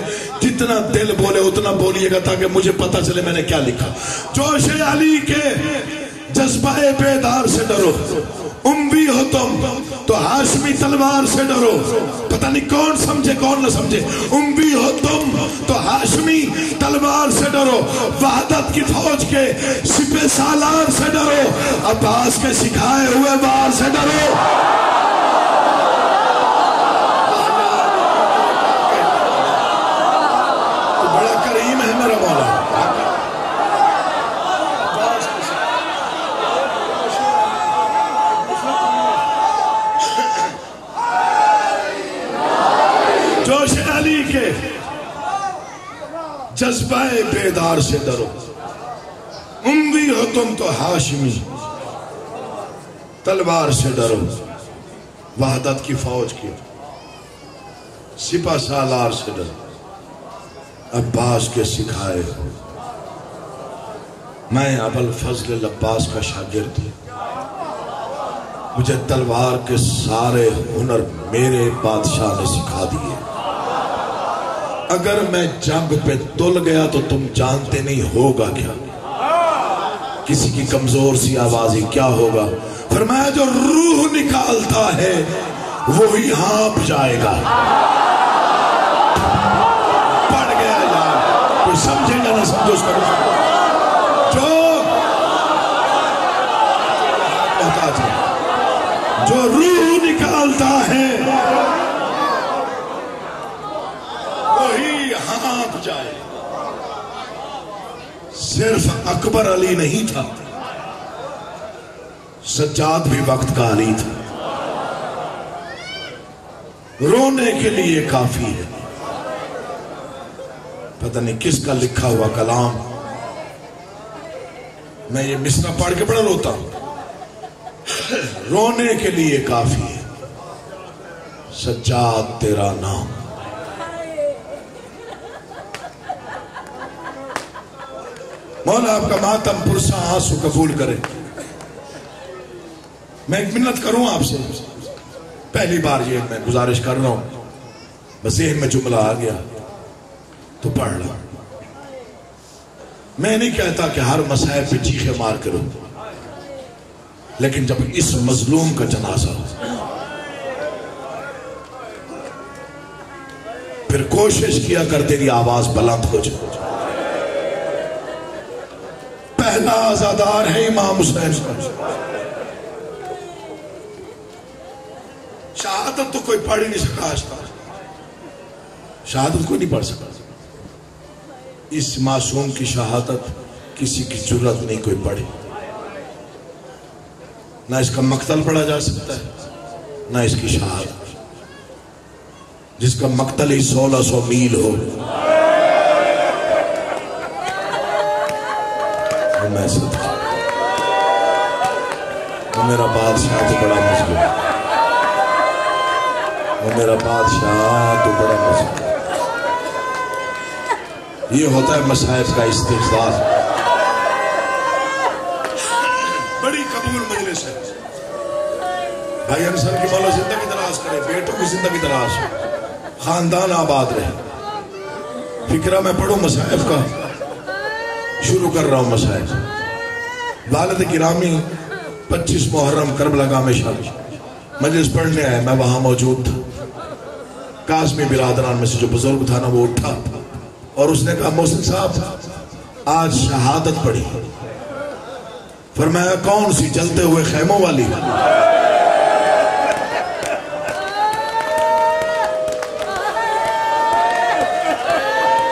جتنا دل بولے اتنا بولیے گا تاکہ مجھے پتا چلے میں نے کیا لکھا. جوش علی کے جذبہ بیدار سے ڈرو، اموی ہو تم تو ہاشمی تلوار سے ڈرو. پتہ نہیں کون سمجھے کون نہ سمجھے. اموی ہو تم تو ہاشمی تلوار سے ڈرو، وحدت کی فوج کے سپہ سالار سے ڈرو، عباس کے سکھائے ہوئے وار سے ڈرو. بڑا کریم ہے میرا مولا. جوش علی کے جذبہ بیدار سے ڈرو، اموی ہو تم تو ہاشمی تلوار سے ڈرو، وحدت کی فوج کی سپہ سالار سے ڈرو، عباس کے سکھائے ہو. میں ابوالفضل العباس کا شاگرد ہوں، مجھے تلوار کے سارے ہنر میرے بادشاہ نے سکھا دیے. اگر میں جنگ پہ تل گیا تو تم جانتے نہیں ہوگا کیا. کسی کی کمزور سی آوازی کیا ہوگا. فرمایا جو روح نکالتا ہے وہی ہانپ جائے گا. پڑ گیا یار، کوئی سمجھے یا نہ سمجھو اس کا جو محتاج ہے. جو روح نکالتا ہے وہی ہانپ جائے. صرف اکبر علی نہیں تھا، سجاد بھی وقت کا علی تھا. رونے کے لیے کافی ہے. پتہ نہیں کس کا لکھا ہوا کلام، میں یہ مصرع پڑھ کے بڑا روتا ہوں. رونے کے لیے کافی ہے سجاد تیرا نام. مولا آپ کا ماتم پرسا آنسو قبول کرے. میں ایک منت کروں آپ سے، پہلی بار یہ میں گزارش کر رہا ہوں، بس ذہن میں جملہ آ گیا تو پڑھ رہا. میں نہیں کہتا کہ ہر مسائل پہ چیخے مار کرو، لیکن جب اس مظلوم کا جنازہ ہو پھر کوشش کیا کر تیری آواز بلند ہو جائے. پہلا عزادار ہے امام حسین. شہادت تو کوئی پڑھ ہی نہیں سکا آج تک، شہادت کوئی نہیں پڑھ سکا. اس معصوم کی شہادت کسی کی جرت نہیں کوئی پڑھی. نہ اس کا مقتل پڑھا جا سکتا ہے نہ اس کی شہادت. جس کا مقتل ہی 1600 میل ہو. میں صدقہ وہ میرا بادشاہ تو بڑا مظلوم، وہ میرا بادشاہ تو بڑا مظلوم. یہ ہوتا ہے مصائب کا استغفار. بڑی قبول مجلس ہے. بھائی انصر کی مولا زندگی دراز کرے، بیٹوں کی زندگی دراز ہو، خاندان آباد رہے. فکرہ میں پڑھوں مصائب کا، شروع کر رہا ہوں مصائب. والد گرامی 25 محرم کربلا گاہ میں شادی مجلس پڑھنے آئے، میں وہاں موجود تھا. قاسمی برادران میں سے جو بزرگ تھا نا وہ اٹھا اور اس نے کہا محسن صاحب آج شہادت پڑھی. فرمایا کون سی؟ جلتے ہوئے خیموں والی.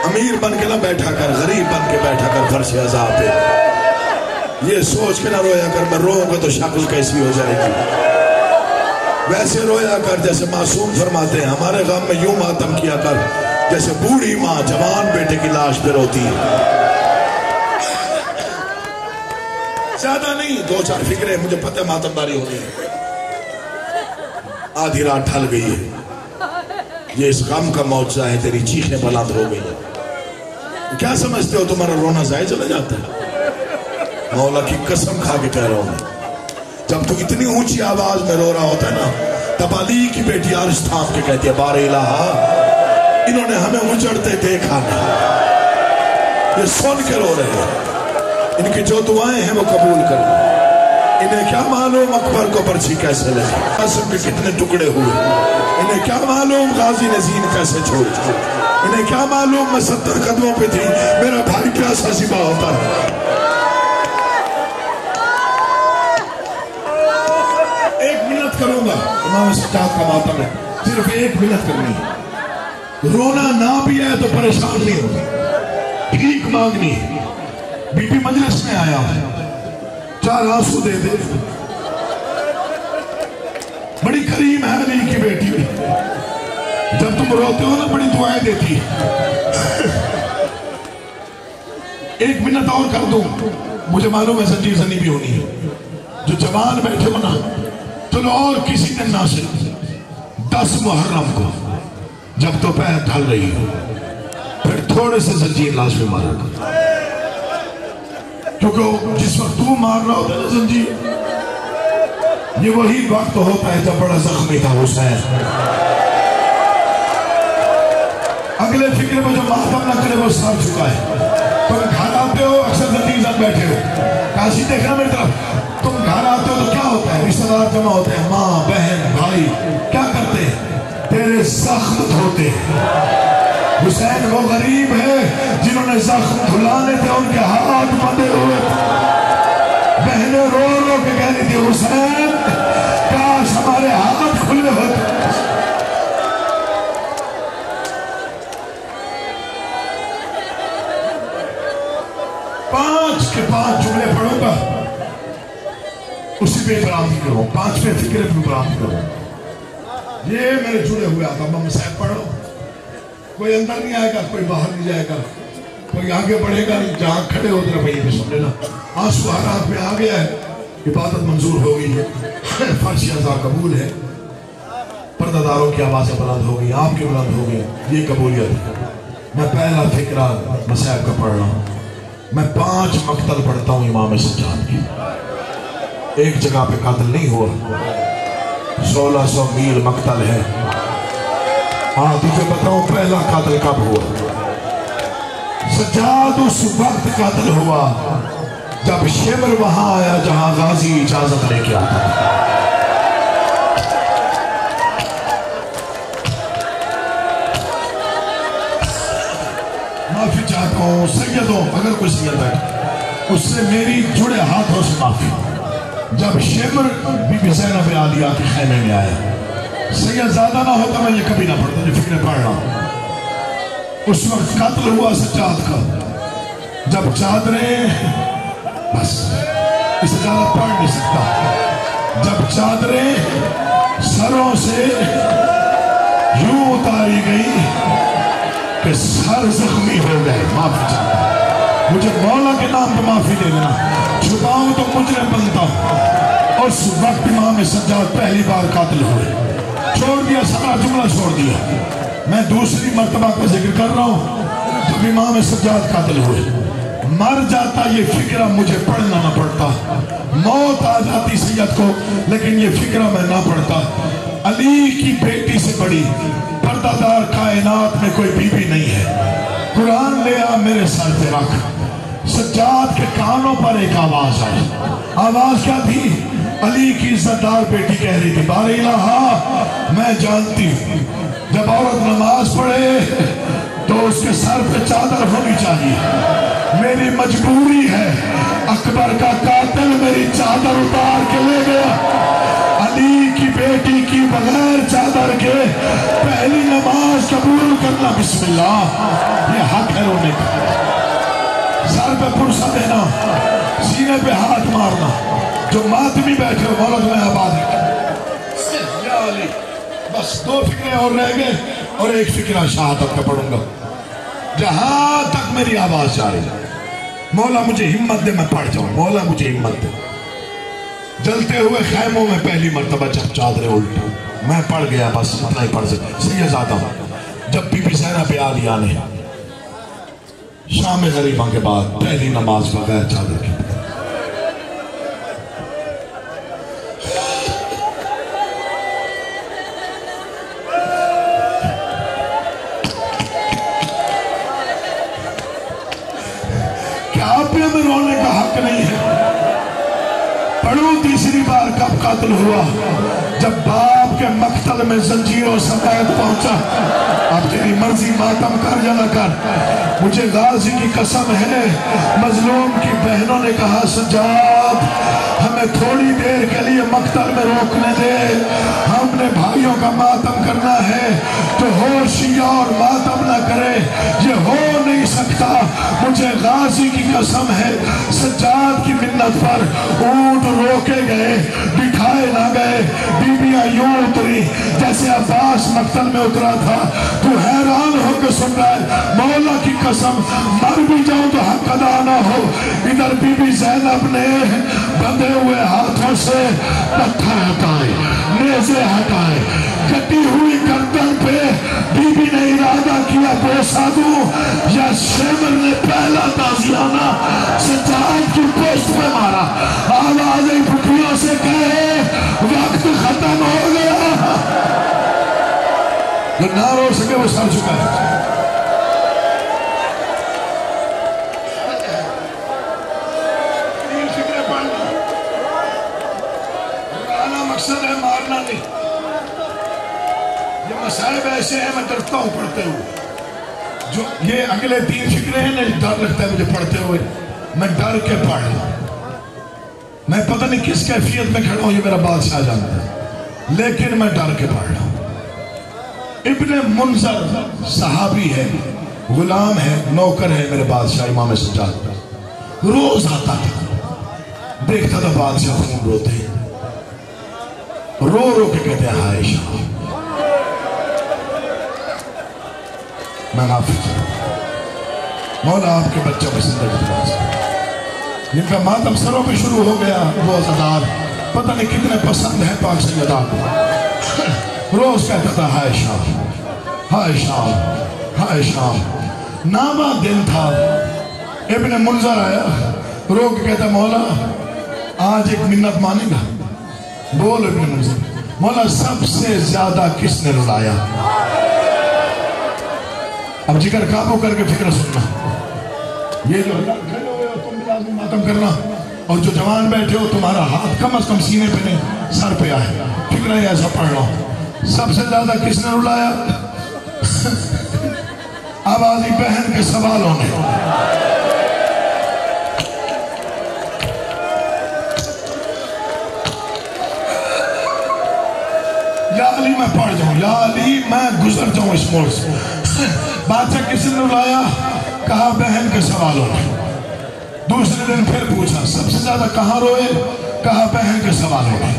امیر بن کے نہ بیٹھا کر، غریب بن کے بیٹھا کر فرش عذاب پہ. یہ سوچ کے نہ رویا کر میں روؤں گا تو شکل کیسی ہو جائے گی. ویسے رویا کر جیسے معصوم فرماتے ہیں، ہمارے غم میں یوں ماتم کیا کر جیسے بوڑھی ماں جوان بیٹے کی لاش پہ روتی ہے. زیادہ نہیں، 2-4 فکریں مجھے پتہ ماتم داری ہونی ہے. آدھی رات ڈھل گئی ہے، یہ اس غم کا معجزہ ہے، تیری چیخیں بلند ہو گئی. کیا سمجھتے ہو تمہارا رونا ضائع چلا جاتا ہے؟ مولا کی قسم کھا کے کہہ رہا ہوں میں، جب تو اتنی اونچی آواز میں رو رہا ہوتا ہے نا، تب علی کی بیٹی عرش تھام کے کہتی ہے بار الہ انہوں نے ہمیں اجڑتے دیکھا نہیں. یہ سن کے رو رہے ہیں. ان کی جو دعائیں ہیں وہ قبول کریں. انہیں کیا معلوم اکبر کو پرچھی کیسے لگی، قاسم کے کتنے ٹکڑے ہوئے. انہیں کیا معلوم غازی نزین کیسے چھوڑ. انہیں کیا معلوم میں 70 قدموں پہ تھی، میرا بھائی پیاسا سبا ہوتا ہے. ایک منت کروں گا، امام سجاد کا ماتم ہے، صرف ایک منت کرنی ہے. رونا نہ بھی ہے تو پریشان نہیں ہوگا، بھیک مانگنی ہے. بی بی مجلس میں آیا 4 آنسو دے دے. بڑی کریم ہے علی کی بیٹی، جب تم روتے ہو نا بڑی دعائیں دیتی. ایک منت اور کر دوں، مجھے معلوم ہے سنجیو سنی بھی ہونی ہے. جو جوان بیٹھے ہو نا، چلو اور کسی دن نہ سے 10 محرم کو جب تو پیر ڈھل رہی ہو پھر تھوڑے سے زنجیر لاش میں مارا کر. کیونکہ جس وقت تو مار رہا ہوتا ہے نا زنجیر، یہ وہی وقت ہوتا ہے جب بڑا زخمی تھا حسین. اگلے فکر میں جو ماتم نہ کرے وہ سر چکا ہے. تم گھر آتے ہو اکثر زنجیر ساتھ بیٹھے ہو، کاشی دیکھنا میری طرف. تم گھر آتے ہو تو کیا ہوتا ہے؟ رشتہ دار جمع ہوتے ہیں، ماں بہن بھائی کیا کرتے ہیں؟ تیرے زخم دھوتے ہیں. حسین وہ غریب ہے جنہوں نے زخم دھلانے تھے ان کے ہاتھ بندھے ہوئے. بہنیں رو رو کے کہہ رہی تھی حسین کاش ہمارے اسی پہ برآمدی کرو، 5ویں فکرے پہ برآمدی کرو. یہ میرے جڑے ہوئے آتا مسائب پڑھو. کوئی اندر نہیں آئے گا، کوئی باہر نہیں جائے گا، کوئی آگے بڑھے گا نہیں. جہاں کھڑے ہو طرف یہ بھی سن لینا. آنسو حرات میں آ گیا ہے، عبادت منظور ہو گئی ہے، فرش عزا قبول ہے، پردہ داروں کی آوازیں بلند ہو گئی، آپ کی بلند ہو گئی. یہ قبولیت ہے. میں پہلا فکرہ مسائب کا پڑھ رہا ہوں. میں 5 مقتل پڑھتا ہوں امام سجاد کی. ایک جگہ پہ قتل نہیں ہوا، 1600 میل مقتل ہے. ہاں تجھے بتاؤں پہلا قتل کب ہوا. سجاد اس وقت قتل ہوا جب شمر وہاں آیا جہاں غازی اجازت لے کے آتا ہے. معافی چاہتا ہوں سیدوں، اگر کوئی سید بیٹھے اس سے میری جڑے ہاتھوں سے معافی. جب شمر بی بی زینب عالیہ کے خیمے میں آیا، سید زیادہ نہ ہوتا میں یہ کبھی نہ پڑھتا، یہ فکرے پڑھ رہا ہوں. اس وقت قتل ہوا سجاد کا جب چادریں، بس اس سے زیادہ پڑھ نہیں سکتا، جب چادریں سروں سے یوں اتاری گئی کہ سر زخمی ہو گئے. معافی چاہتا ہوں، مجھے مولا کے نام پہ معافی دے دینا. چھپاؤں تو مجرم بنتا ہوں. اس وقت امام سجاد پہلی بار قاتل ہوئے. چھوڑ دیا، سارا جملہ چھوڑ دیا. میں دوسری مرتبہ کا ذکر کر رہا ہوں جب امام سجاد قاتل ہوئے. مر جاتا یہ فکرہ مجھے پڑھنا نہ پڑتا، موت آ جاتی سید کو، لیکن یہ فکرہ میں نہ پڑھتا. علی کی بیٹی سے بڑی پردہ دار کائنات میں کوئی بی بی نہیں ہے. قرآن لے آ میرے سر پہ رکھ. سجاد کے کانوں پر ایک آواز آئی. آواز کیا تھی؟ علی کی عزت دار بیٹی کہہ رہی تھی، بار الہ میں جانتی ہوں جب عورت نماز پڑھے تو اس کے سر پہ چادر ہونی چاہیے. میری مجبوری ہے، اکبر کا قاتل میری چادر اتار کے لے گیا. علی کی بیٹی کی بغیر چادر کے پہلی نماز قبول کرنا، بسم اللہ، یہ حق ہے رونے کا. سر پہ پرسہ دینا، سینے پہ ہاتھ مارنا. جو ماتمی بیٹھے ہو مولا تمہیں آباد ہے. یا علی، بس 2 فکرے اور رہ گئے اور ایک فکرہ شہادت کا پڑھوں گا. جہاں تک میری آواز جا رہی ہے، مولا مجھے ہمت دے، میں پڑھ جاؤں. مولا مجھے ہمت دے. جلتے ہوئے خیموں میں پہلی مرتبہ جب چادریں الٹی، میں پڑھ گیا، بس اتنا ہی پڑھ سکتا. سید زیادہ جب بی بی زینب عالیہ نے شام غریبہ کے بعد پہلی نماز بغیر چادر کی، کیا آپ میں رونے کا حق نہیں ہے؟ پڑھو تیسری بار کب قاتل ہوا؟ جب باپ کے مقتل میں زنجیروں سمیت پہنچا. اب تیری مرضی ماتم کر یا نہ کر، مجھے غازی کی قسم ہے. مظلوم کی بہنوں نے کہا سجاد ہمیں تھوڑی دیر کے لیے مقتل میں روکنے دے، ہم نے بھائیوں کا ماتم کرنا ہے. تو ہوشیار اور ماتم نہ کرے، یہ ہو نہیں سکتا. مجھے غازی کی قسم ہے سجاد کی منت پر اونٹ روکے گئے، بٹھائے نہ گئے. بیویاں یوں اتری جیسے عباس مقتل میں اترا تھا. تو حیران ہو کے سن رہا ہے، مولا کی قسم مر بھی جاؤں تو حق ادا نہ ہو. ادھر بی بی زینب نے بندھے ہوئے ہاتھوں سے پتھر ہٹائے، نیزے ہٹائے. کٹی ہوئی گردن پہ بی بی نے ارادہ کیا بوسہ دوں، یا شمر نے پہلا تازیانہ سجاد کی پوسٹ پہ مارا. آوازیں پھٹیوں سے کہے وقت ختم ہو گیا. جو نہ رو سکے وہ سر چکا ہے. تین فکریں پڑھنا، روانہ مقصد ہے مارنا نہیں. یہ مسائب ایسے ہیں میں ڈرتا ہوں پڑھتے ہوئے. جو یہ اگلے 3 فکرے ہیں نا، ڈر لگتا ہے مجھے پڑھتے ہوئے، میں ڈر کے پڑھ رہا ہوں. میں پتہ نہیں کس کیفیت میں کھڑا ہوں، یہ میرا بادشاہ جانتا ہے، لیکن میں ڈر کے پڑھ رہا ہوں. ابن منذر صحابی ہے، غلام ہے، نوکر ہے میرے بادشاہ امام سجاد. روز آتا تھا دیکھتا تھا بادشاہ خون روتے رو رو کے کہتے ہیں ہائے شاہ میں معافی چاہتا مولا آپ کے بچوں میں زندگی دراز جن کا ماتم سروں پہ شروع ہو گیا وہ عزادار پتہ نہیں کتنے پسند ہیں پاک سیدہ کو روز کہتا تھا ہائے شاہ ہائے شاہ ہائے شاہ نامہ دن تھا ابن منظر آیا رو کے کہتا مولا آج ایک منت مانے گا بول ابن منظر مولا سب سے زیادہ کس نے رلایا اب جگر قابو کر کے فکر سننا یہ جو کھڑے ہوئے ہو تم بھی لازم ماتم کرنا اور جو جوان بیٹھے ہو تمہارا ہاتھ کم از کم سینے پہ نہیں سر پہ آئے فکر ہے ایسا پڑھ لو سب سے زیادہ کس نے رلایا آبادی بہن کے سوالوں نے یا علی میں پڑھ جاؤں یا علی میں گزر جاؤں اس موڑ سے بادشاہ کس نے رلایا کہا بہن کے سوالوں نے دوسرے دن پھر پوچھا سب سے زیادہ کہاں روئے کہا بہن کے سوالوں نے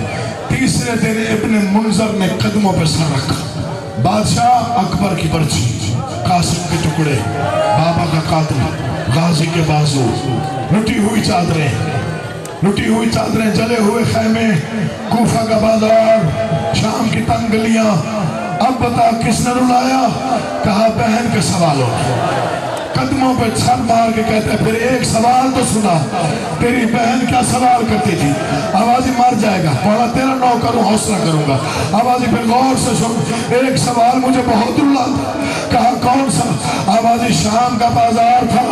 تیسرے دن ابن منظر نے قدموں پہ سر رکھا بادشاہ اکبر کی برچی قاسم کے ٹکڑے بابا کا قاتل غازی کے بازو لٹی ہوئی چادریں جلے ہوئے خیمے کوفہ کا بازار شام کی تنگ گلیاں اب بتا کس نے رلایا کہا بہن کے سوالوں قدموں پہ چھر مار کے کہتے ہیں پھر ایک سوال تو سنا تیری بہن کیا سوال کرتی تھی آوازی مار جائے گا مولا تیرا نو کروں حوصلہ کروں گا آوازی پھر غور سے سن ایک سوال مجھے بہت رلا کہا کون سا آوازی شام کا بازار تھا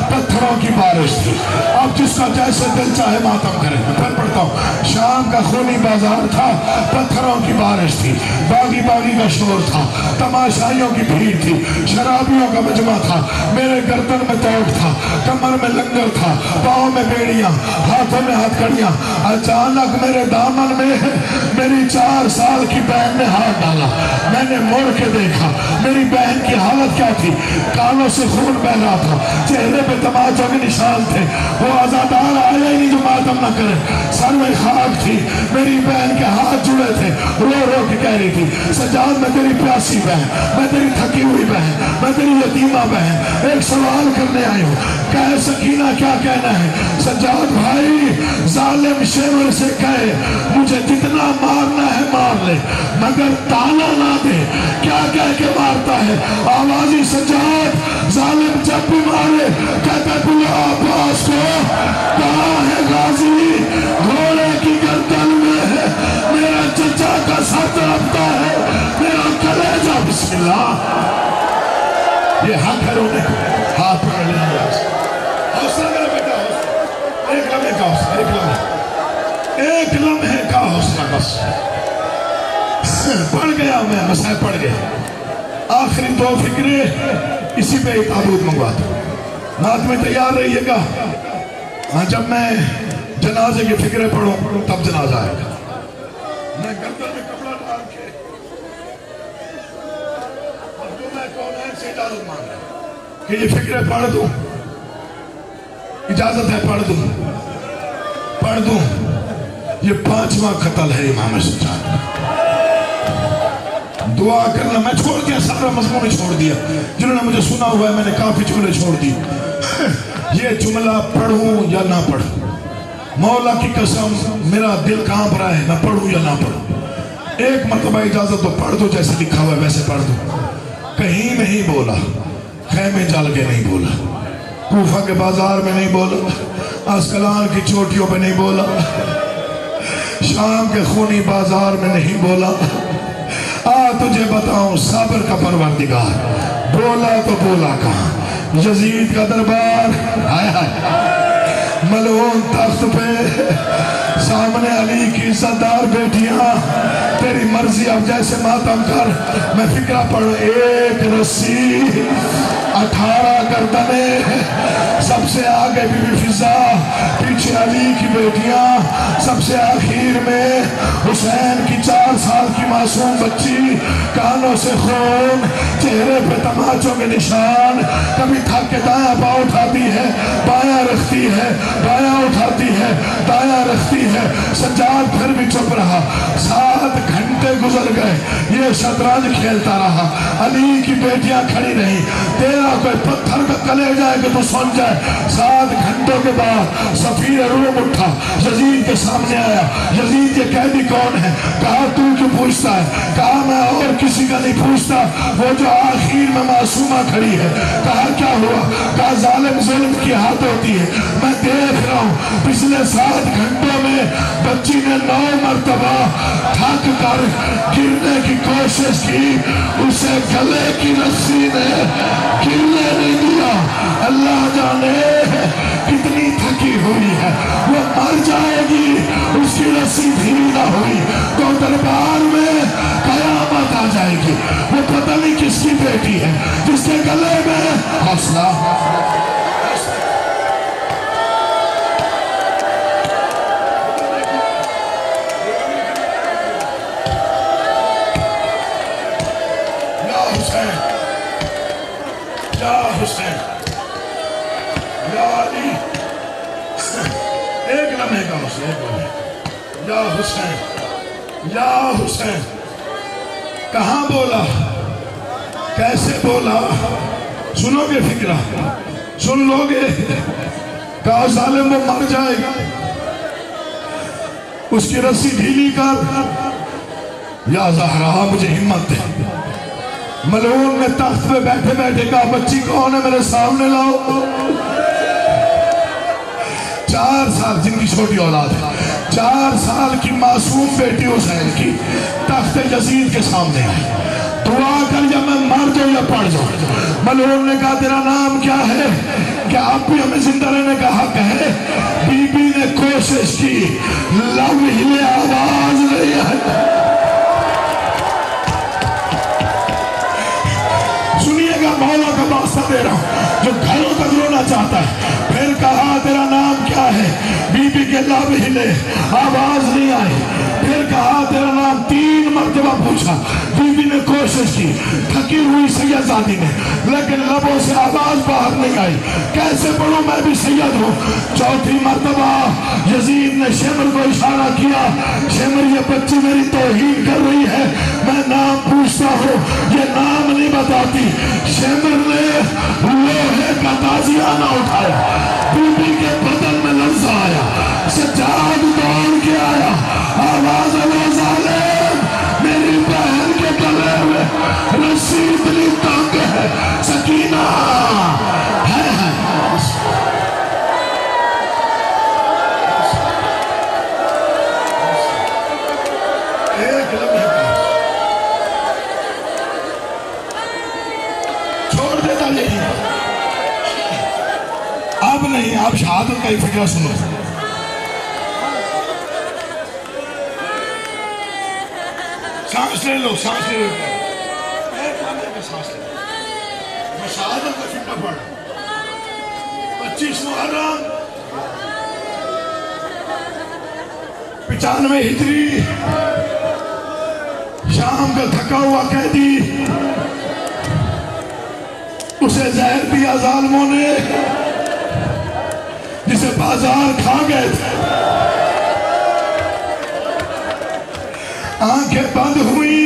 پتھروں کی بارش تھی اب جس کا جیسے دل چاہے ماتم کرے پھر پڑھتا ہوں شام کا خونی بازار تھا پتھروں کی بارش تھی باغی کا شور تھا تماشائیوں کی بھیڑ تھی شرابیوں کا مجمع تھا میرے گردن میں توڑ تھا کمر میں لنگر تھا پاؤں میں بیڑیاں ہاتھوں میں ہتھکڑیاں اچانک میرے دامن میں میری 4 سال کی بہن نے ہاتھ ڈالا میں نے مڑ کے دیکھا میری بہن کی حالت کیا تھی کانوں سے خون بہ رہا تھا چہرے پہ تماچوں کے نشان تھے وہ عزادار آیا ہی نہیں جو ماتم نہ کرے سر میں خاک تھی میری بہن کے ہاتھ جڑے تھے رو رو کے کہہ رہی تھی سجاد میں تیری پیاسی بہن میں تیری تھکی ہوئی بہن میں تیری یتیمہ بہن ایک سوال کرنے آئی ہوں کہے سکینہ کیا کہنا ہے سجاد بھائی ظالم شیور سے کہے مجھے جتنا مارنا ہے مار لے مگر تالا نہ دے کیا کہہ کے مارتا ہے آوازی سجاد ظالم جب بھی مارے کہتا بلا عباس کو کہاں ہے غازی گھوڑے کی گردن میں ہے میرا چچا کا سر تڑپتا ہے میرا کلیجہ بسم اللہ یہ حق ہے رونے ہاتھ پکڑ لینا حوصلہ میرا بیٹا حوصلہ ایک لمحے کا حوصلہ ایک لمحے کا حوصلہ بس پڑھ گیا میں مسائل پڑھ گیا آخری 2 فکرے اسی پہ ایک تابوت منگواتا نات میں تیار رہیے گا جب میں جنازے کی فکریں پڑھوں تب جنازہ آئے گا میں گردن میں کپڑا ڈال کے اب جو میں کونین سے اجازت مانگ رہا ہوں کہ یہ فکریں پڑھ دوں اجازت ہے پڑھ دوں یہ 5واں قتل ہے امام سجاد دعا کرنا میں چھوڑ دیا سارا مضمون چھوڑ دیا جنہوں نے مجھے سنا ہوا ہے میں نے کافی جملے چھوڑ دی یہ جملہ پڑھوں یا نہ پڑھوں مولا کی قسم میرا دل کانپ رہا ہے میں پڑھوں یا نہ پڑھوں ایک مرتبہ اجازت تو پڑھ دو جیسے لکھا ہوا ہے ویسے پڑھ دو کہیں نہیں بولا خیمے جال کے نہیں بولا کوفہ کے بازار میں نہیں بولا اسکلان کی چوٹیوں پہ نہیں بولا شام کے خونی بازار میں نہیں بولا تجھے بتاؤں صبر کا پروردگار بولا تو بولا کہاں یزید کا دربار ملعون تخت پہ سامنے علی کی عزتدار بیٹیاں تیری مرضی اب جیسے ماتم کر میں فکرہ پڑھ ایک رسی 18 گردنے، سب سے آگے بی بی فضا، پیچھے علی کی بیٹیاں، سب سے آخر میں حسین کی 4 سال کی معصوم بچی، کانوں سے خون، چہرے پہ تماچوں کے نشان، کبھی تھک کے دایاں پاؤں اٹھاتی ہے، بایاں رکھتی ہے، بایاں اٹھاتی ہے، دایاں رکھتی ہے، سجاد پھر بھی چپ رہا۔ 7 گھنٹے گزر گئے، یہ شطرنج کھیلتا رہا، علی کی بیٹیاں کھڑی رہی، تیرا کوئی پتھر کا کلے جائے کہ تو سن جائے۔ 7 گھنٹوں کے بعد سفیر روم اٹھا، یزید کے سامنے آیا۔ یزید یہ قیدی کون ہے؟ کہا تو کیوں پوچھتا ہے؟ کہا میں اور کسی کا نہیں پوچھتا، وہ جو آخر میں معصومہ کھڑی ہے۔ کہا کیا ہوا؟ کہا ظالم ظلم کی حد ہوتی ہے، میں دیکھ رہا ہوں پچھلے 7 گھنٹوں میں بچی نے 9 مرتبہ تھک کر گرنے کی کوشش کی، اسے گلے کی رسی نے گرنے نہیں دیا۔ اللہ جانے کتنی تھکی ہوئی ہے، وہ مر جائے گی، اس کی رسی ڈھیلی نہ ہوئی تو دربار میں قیامت آ جائے گی۔ وہ پتہ نہیں کس کی بیٹی ہے جس کے گلے میں حوصلہ۔ یا حسین، یا علی، ایک لمحے کا حسین، یا حسین، یا حسین، کہاں بولا، کیسے بولا؟ سنو گے فکرہ، سن لو گے؟ کہا ظالم وہ مر جائے گا، اس کی رسی ڈھیلی کر، یا زہرا مجھے ہمت دے۔ ملعون نے تخت پہ بیٹھے بیٹھے کہا بچی کون ہے میرے سامنے لاؤ۔ 4 سال، جن کی چھوٹی اولاد ہے، 4 سال کی معصوم بیٹی حسین کی تخت یزید کے سامنے ہے۔ دعا کر یا میں مر جاؤں یا پڑ جاؤں۔ ملعون نے کہا تیرا نام کیا ہے؟ کیا آپ بھی ہمیں زندہ رہنے کا حق ہے؟ بی بی نے کوشش کی، لب ہلے، آواز نہیں آئی۔ مولا کا واسطہ دے رہا ہوں جو گھروں تک رونا چاہتا ہے۔ پھر کہا تیرا نام کیا ہے؟ بی بی کے لب ہلے، آواز نہیں آئی۔ پھر کہا تیرا نام، 3 مرتبہ پوچھا۔ بی بی نے کوشش کی، تھکی ہوئی سیدزادی نے، لیکن لبوں سے آواز باہر نہیں آئی۔ کیسے پڑھوں میں بھی سید ہوں؟ 4تھی مرتبہ یزید نے شمر کو اشارہ کیا، شمر یہ بچی میری توہین کر رہی ہے، میں نام پوچھتا ہوں یہ نام نہیں بتاتی۔ شمر نے لوہے کا تازیانہ اٹھایا، بی بی کے بدن میں لرزہ آیا، سجاد دوڑ کے آیا، آواز اللہ ظالم میری بہن کے گلے میں رسی اتنی تنگ ہے، سکینہ ہے۔ ایک لمحے کا چھوڑ دیتا نہیں، اب نہیں، اب شہادت کا ہی فکرہ سنو۔ سانس لے لو، سانس لے لو، ایک لمحے کا سانس لے لو۔ میں شہادت کا فکرہ پڑھ 25 محرم 95 ہجری، شام کا تھکا ہوا قیدی، اسے زہر دیا ظالموں نے جسے بازار کھا گئے تھے۔ آنکھیں بند ہوئی،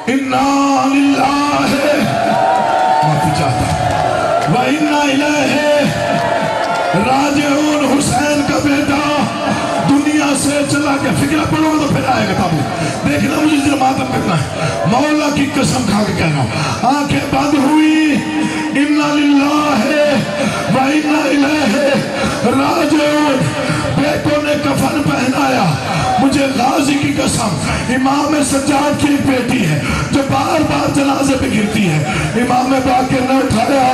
اِنَّا لِلَّهِ معافی چاہتا وَإِنَّا إِلَيْهِ راجعون۔ حسین کا بیٹا دنیا سے چلا کے، فکرہ پڑھو گا تو پھر آئے گا تب دیکھنا مجھے جنہیں ماتم کرنا ہے، مولا کی قسم کھا کے کہہ رہا ہوں۔ آنکھیں بند ہوئی، اِنَّا لِلَّهِ وَإِنَّا إِلَيْهِ راجعون۔ بیٹوں نے کفن پہنایا، مجھے غازی کی قسم امام سجاد کی ایک بیٹی ہے جو بار بار جنازے پہ گرتی ہے، امام باقر نے اٹھایا،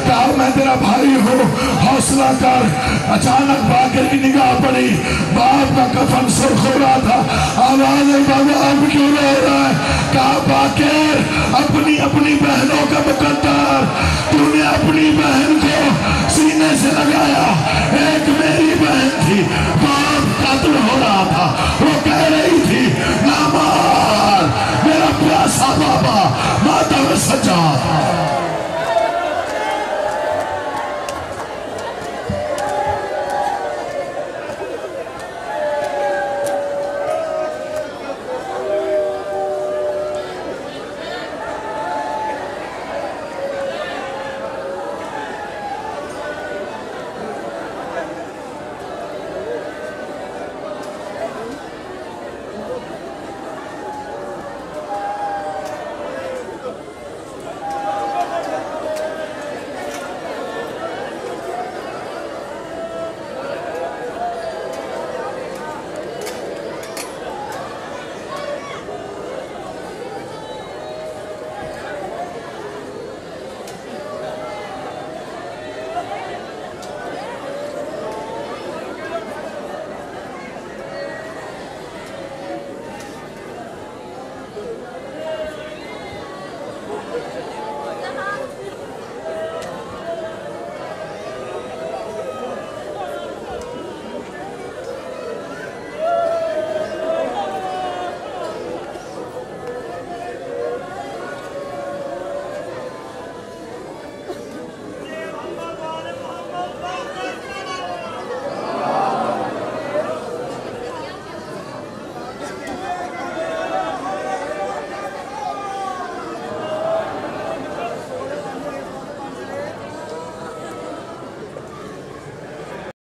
کہا میں تیرا بھائی ہوں، حوصلہ کر۔ اچانک باقر کی نگاہ پڑی، باپ کا کفن سرخ ہو رہا تھا، آواز ہے بابا اب کیوں رو رہا ہے؟ کہا باقر اپنی اپنی بہنوں کا مقدر، تو نے اپنی بہن کو سینے سے لگایا، ایک میری بہن تھی، باپ قتل ہو رہا تھا،